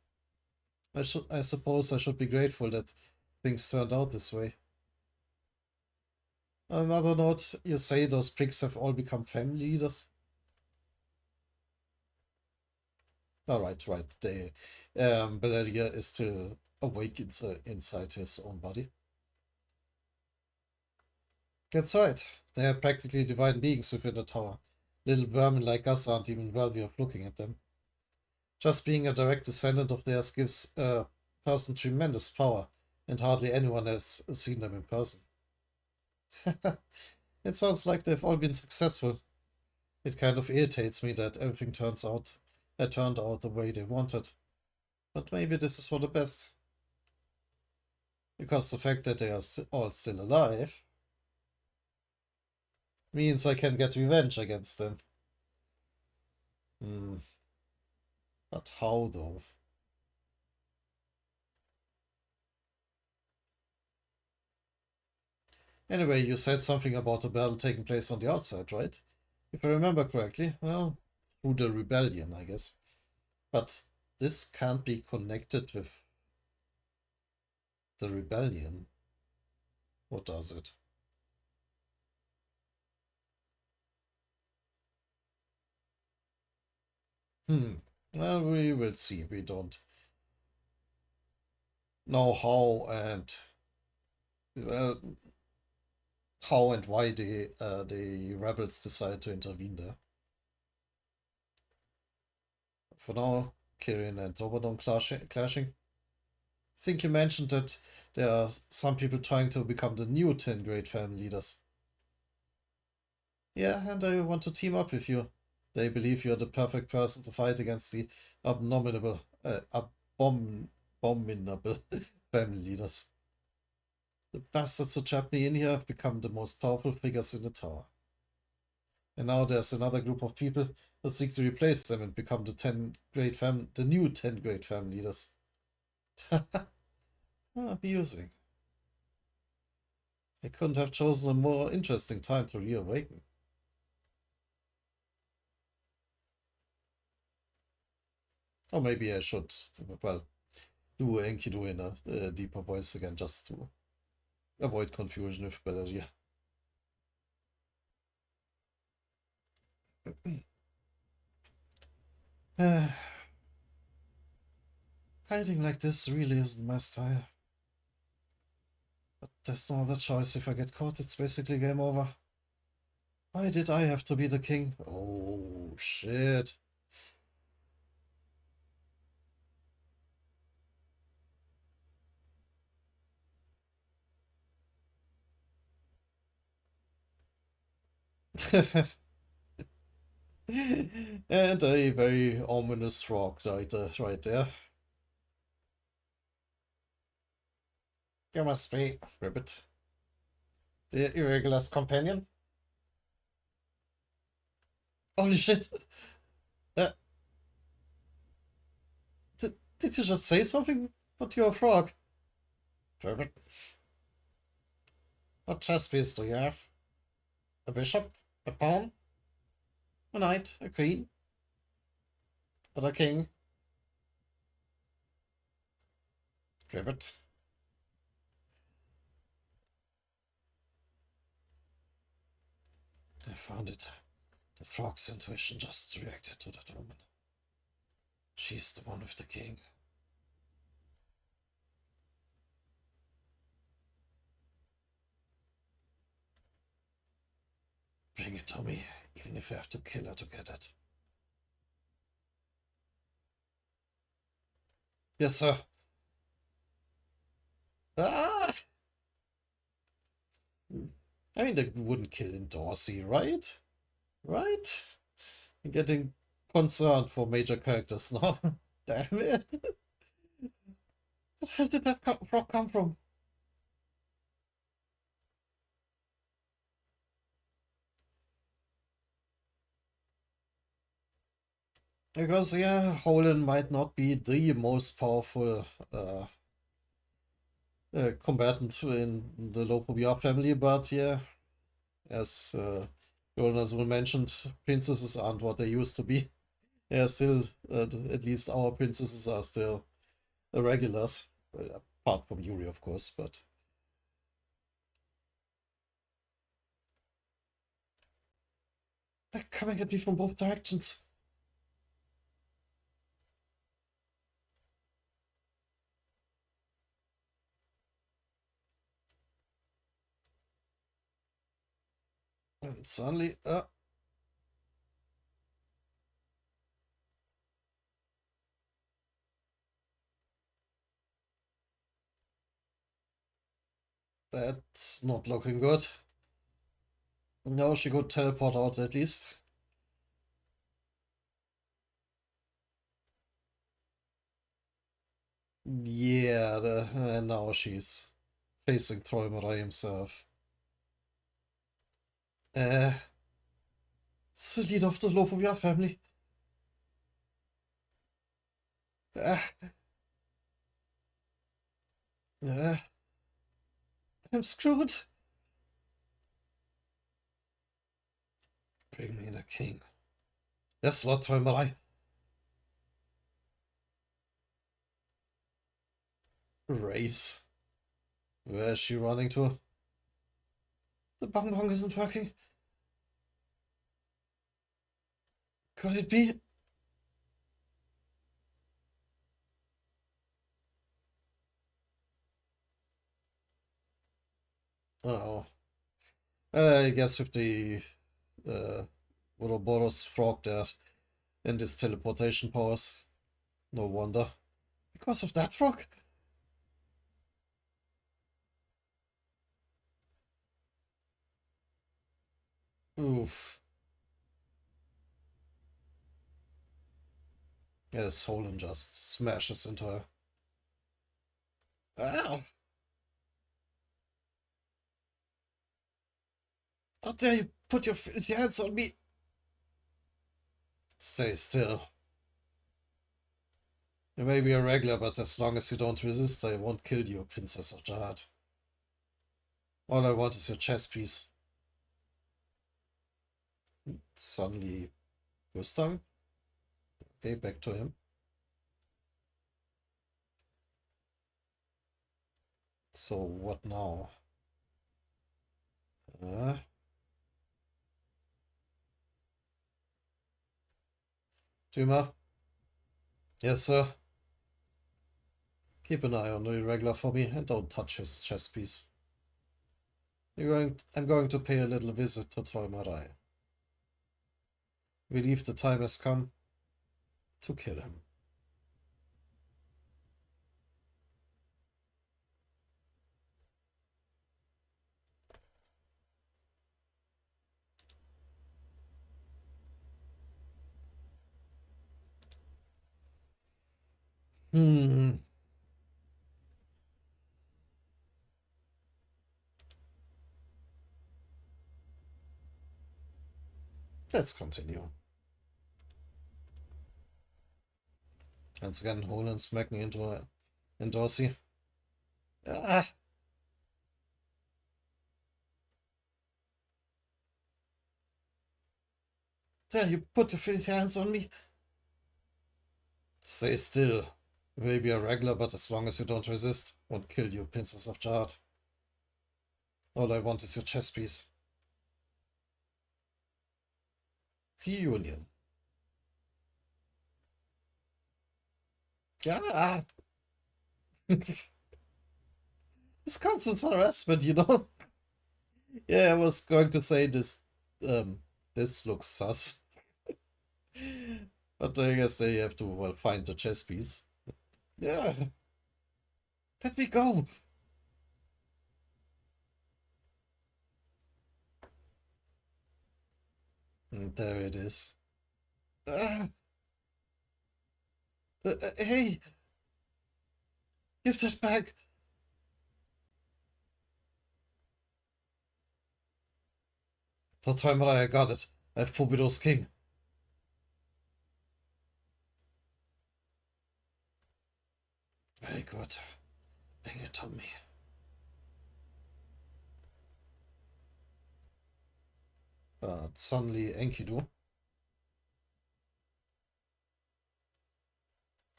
I suppose I should be grateful that things turned out this way. On another note, you say those pricks have all become family leaders? Right. Valeria is still awake inside his own body. That's right. They are practically divine beings within the tower. Little vermin like us aren't even worthy of looking at them. Just being a direct descendant of theirs gives a person tremendous power, and hardly anyone has seen them in person. It sounds like they've all been successful. It kind of irritates me that everything turned out the way they wanted. But maybe this is for the best. Because the fact that they are all still alive means I can get revenge against them. Hmm. But how though? Anyway, you said something about a battle taking place on the outside, right? If I remember correctly, well, through the rebellion, I guess. But this can't be connected with the rebellion. What does it? Well, we will see. We don't know well, how and why the rebels decided to intervene there. For now, Kirin and Robodon clashing. I think you mentioned that there are some people trying to become the new 10 great family leaders. Yeah, and I want to team up with you. They believe you're the perfect person to fight against the abominable, abominable family leaders. The bastards who trapped me in here have become the most powerful figures in the tower. And now there's another group of people who seek to replace them and become the new 10 great family leaders. Amusing. I couldn't have chosen a more interesting time to reawaken. Or maybe I should, well, do Enkidu in a deeper voice again, just to avoid confusion with Belleria. Hiding like this really isn't my style. But there's no other choice. If I get caught, it's basically game over. Why did I have to be the king? Oh, shit. And a very ominous frog right there. You must be Ribbit, the irregular's companion. Holy shit! Uh, did you just say something? But you're a frog. Ribbit, what chess piece do you have? A bishop? A pawn? A knight? A queen? But a king? Ribbit. I found it. The frog's intuition just reacted to that woman. She's the one with the king. Bring it to me, even if I have to kill her to get it. Yes, sir. Ah! I mean, they wouldn't kill in Dorsey, right? Right? I'm getting concerned for major characters now. Damn it. Where the hell did that frog come from? Because, yeah, Roland might not be the most powerful combatant in the Lopobia family, but yeah, as Jonas mentioned, princesses aren't what they used to be. Yeah, still, at least our princesses are still regulars, apart from Yuri, of course, but they're coming at me from both directions. And suddenly, that's not looking good. No, she could teleport out at least. Yeah, and now she's facing Troimerai himself. It's the leader of the Lopobia family. Uh, uh, I'm screwed. Bring me the king. Yes, Lord Troimerai. Race. Where is she running to? The bong bong isn't working. Could it be? Oh. I guess with the uh, Ouroboros frog there and his teleportation powers. No wonder. Because of that frog? Oof. Yes, Holland just smashes into her. Ah! How dare you put your filthy hands on me! Stay still. You may be a regular, but as long as you don't resist, I won't kill you, Princess of Jihad. All I want is your chess piece. Suddenly, Gustav? Okay, back to him. So, what now? Uh, Tuma? Yes, sir. Keep an eye on the irregular for me and don't touch his chess piece. I'm going to pay a little visit to Troy Marai. believe the time has come to kill him. Hmm. Let's continue. Once again, Roland smacking into Dorsey. Ah, there, you put your filthy hands on me. Stay still. You may be a regular, but as long as you don't resist, won't kill you, Princess of Jade. All I want is your chess piece. Reunion. Yeah. This constant harassment, you know? Yeah, I was going to say this. This looks sus. But I guess they have to, well, find the chess piece. Yeah. Let me go. And there it is. Ah, hey, give that back. Don't try, Mariah, I got it. I have Pubido's king. Very good. Bring it on me. Suddenly Enkidu.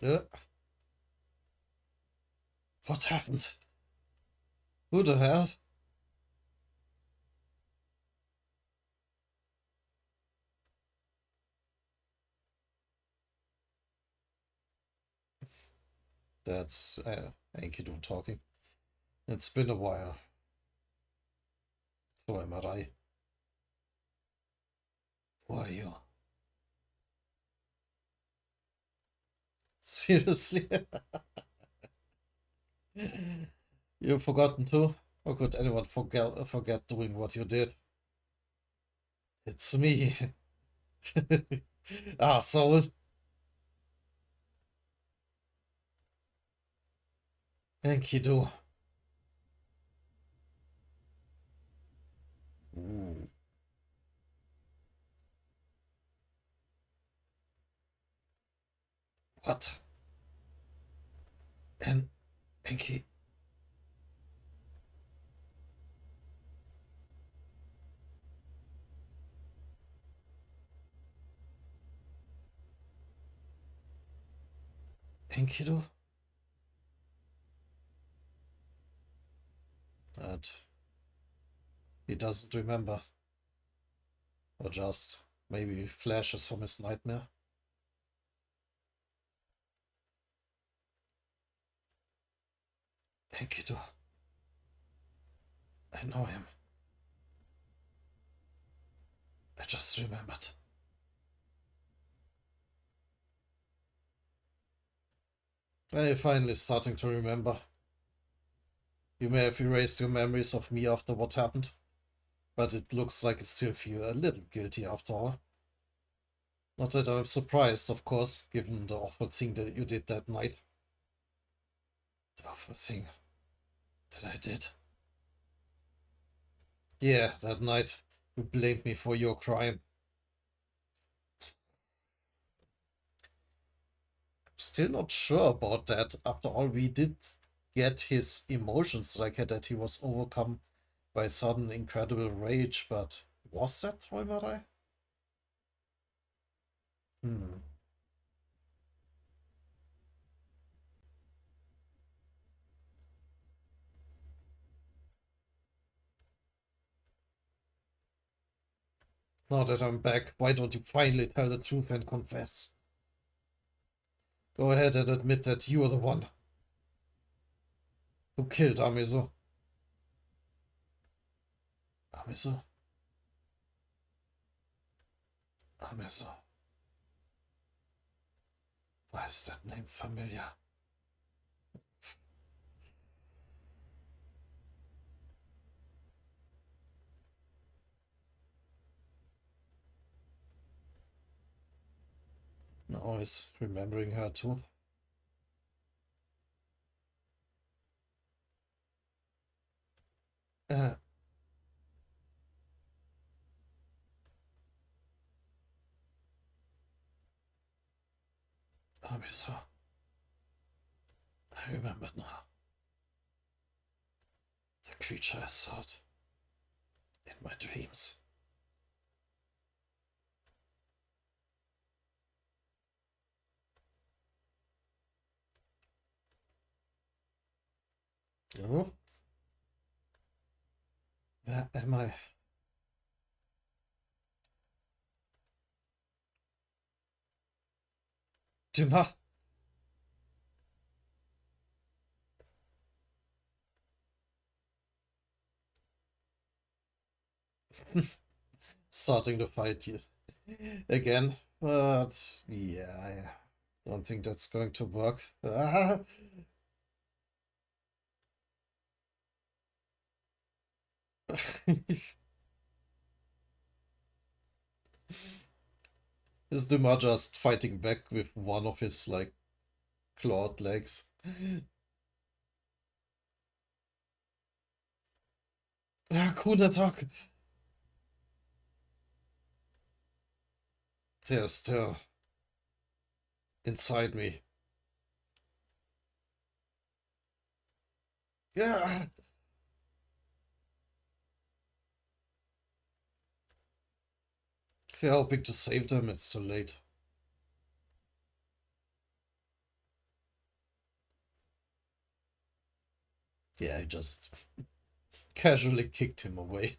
Uh, what happened? Who the hell? That's Enkidu talking. It's been a while. So am I. Who are you? Seriously? You've forgotten too? How could anyone forget doing what you did? It's me. Asshole. Enkidu. Ooh. What? And Enki. Enkidu? And he doesn't remember. Or just maybe flashes from his nightmare. Enkidu. I know him. I just remembered. I'm finally starting to remember. You may have erased your memories of me after what happened, but it looks like you still feel a little guilty after all. Not that I'm surprised, of course, given the awful thing that you did that night. The awful thing that I did. Yeah, that night you blamed me for your crime. I'm still not sure about that. After all, we did get his emotions, like that he was overcome by sudden incredible rage, but was that Träumerei? Hmm. Now that I'm back, why don't you finally tell the truth and confess? Go ahead and admit that you're the one who killed Amiso. Amiso? Amazon. Why is that name familiar? Now he's remembering her too. Amazon. I remembered now. The creature I sought in my dreams. Oh? Where am I? Duma! Starting the fight here again, but yeah, I don't think that's going to work. Ah. Is Duma just fighting back with one of his, like, clawed legs? Ah, Kun attack! They're still inside me. Yeah! If you're hoping to save them, it's too late. Yeah, I just casually kicked him away.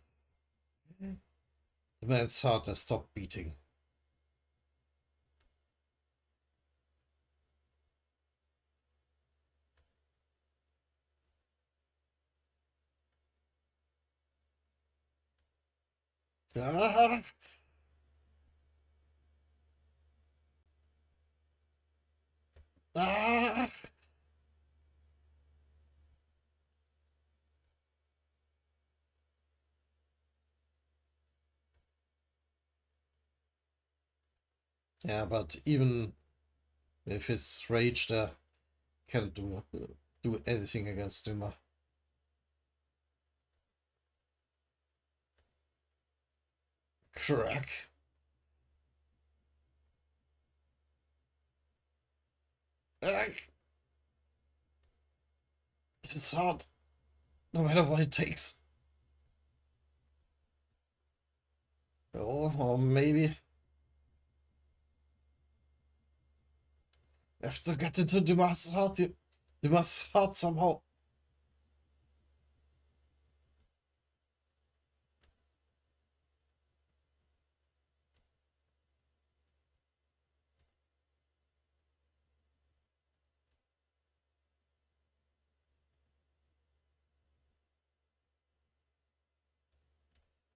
The man's heart has stopped beating. Ah! Ah! Yeah, but even with his rage there, can't do anything against Duma. Crack. Ah! It's hard, no matter what it takes. Oh, or maybe I have to get into Dumas' heart. Dumas' heart somehow.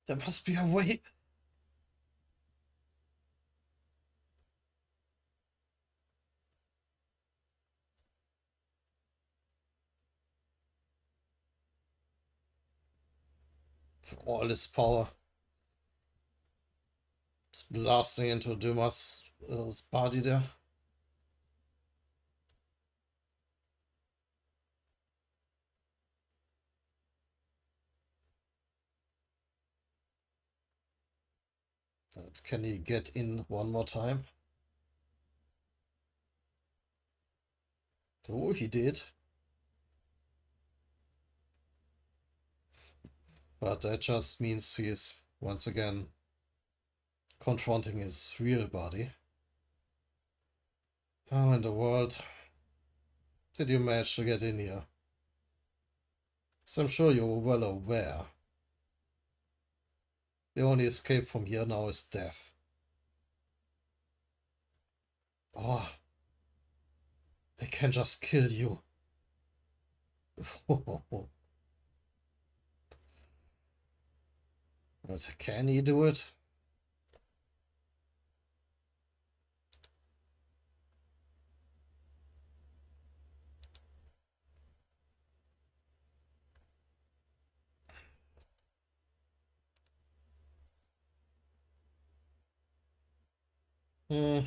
There must be a way. For all his power. It's blasting into Dumas' body there. But can he get in one more time? Oh, he did. But that just means he is once again confronting his real body. How in the world did you manage to get in here? So I'm sure you're well aware. The only escape from here now is death. Oh, I can just kill you. But can he do it? Hmm,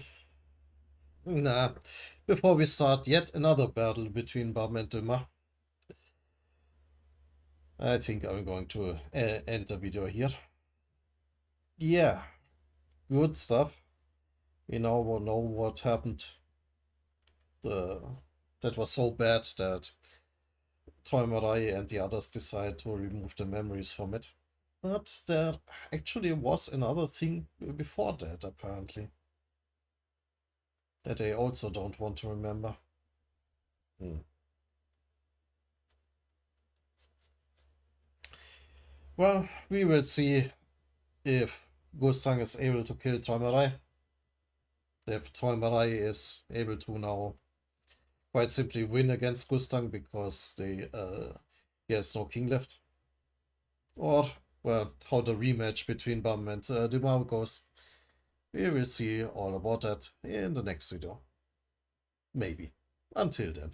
nah. Before we start yet another battle between Bam and Duma, I think I'm going to end the video here. Yeah, good stuff. We now will know what happened. That was so bad that Toimerai and the others decided to remove the memories from it. But there actually was another thing before that, apparently, that I also don't want to remember. Hmm. Well, we will see if Gustang is able to kill Toimerai. If Toimerai is able to now quite simply win against Gustang because he has no king left. Or, well, how the rematch between Bam and Duma goes. We will see all about that in the next video. Maybe. Until then.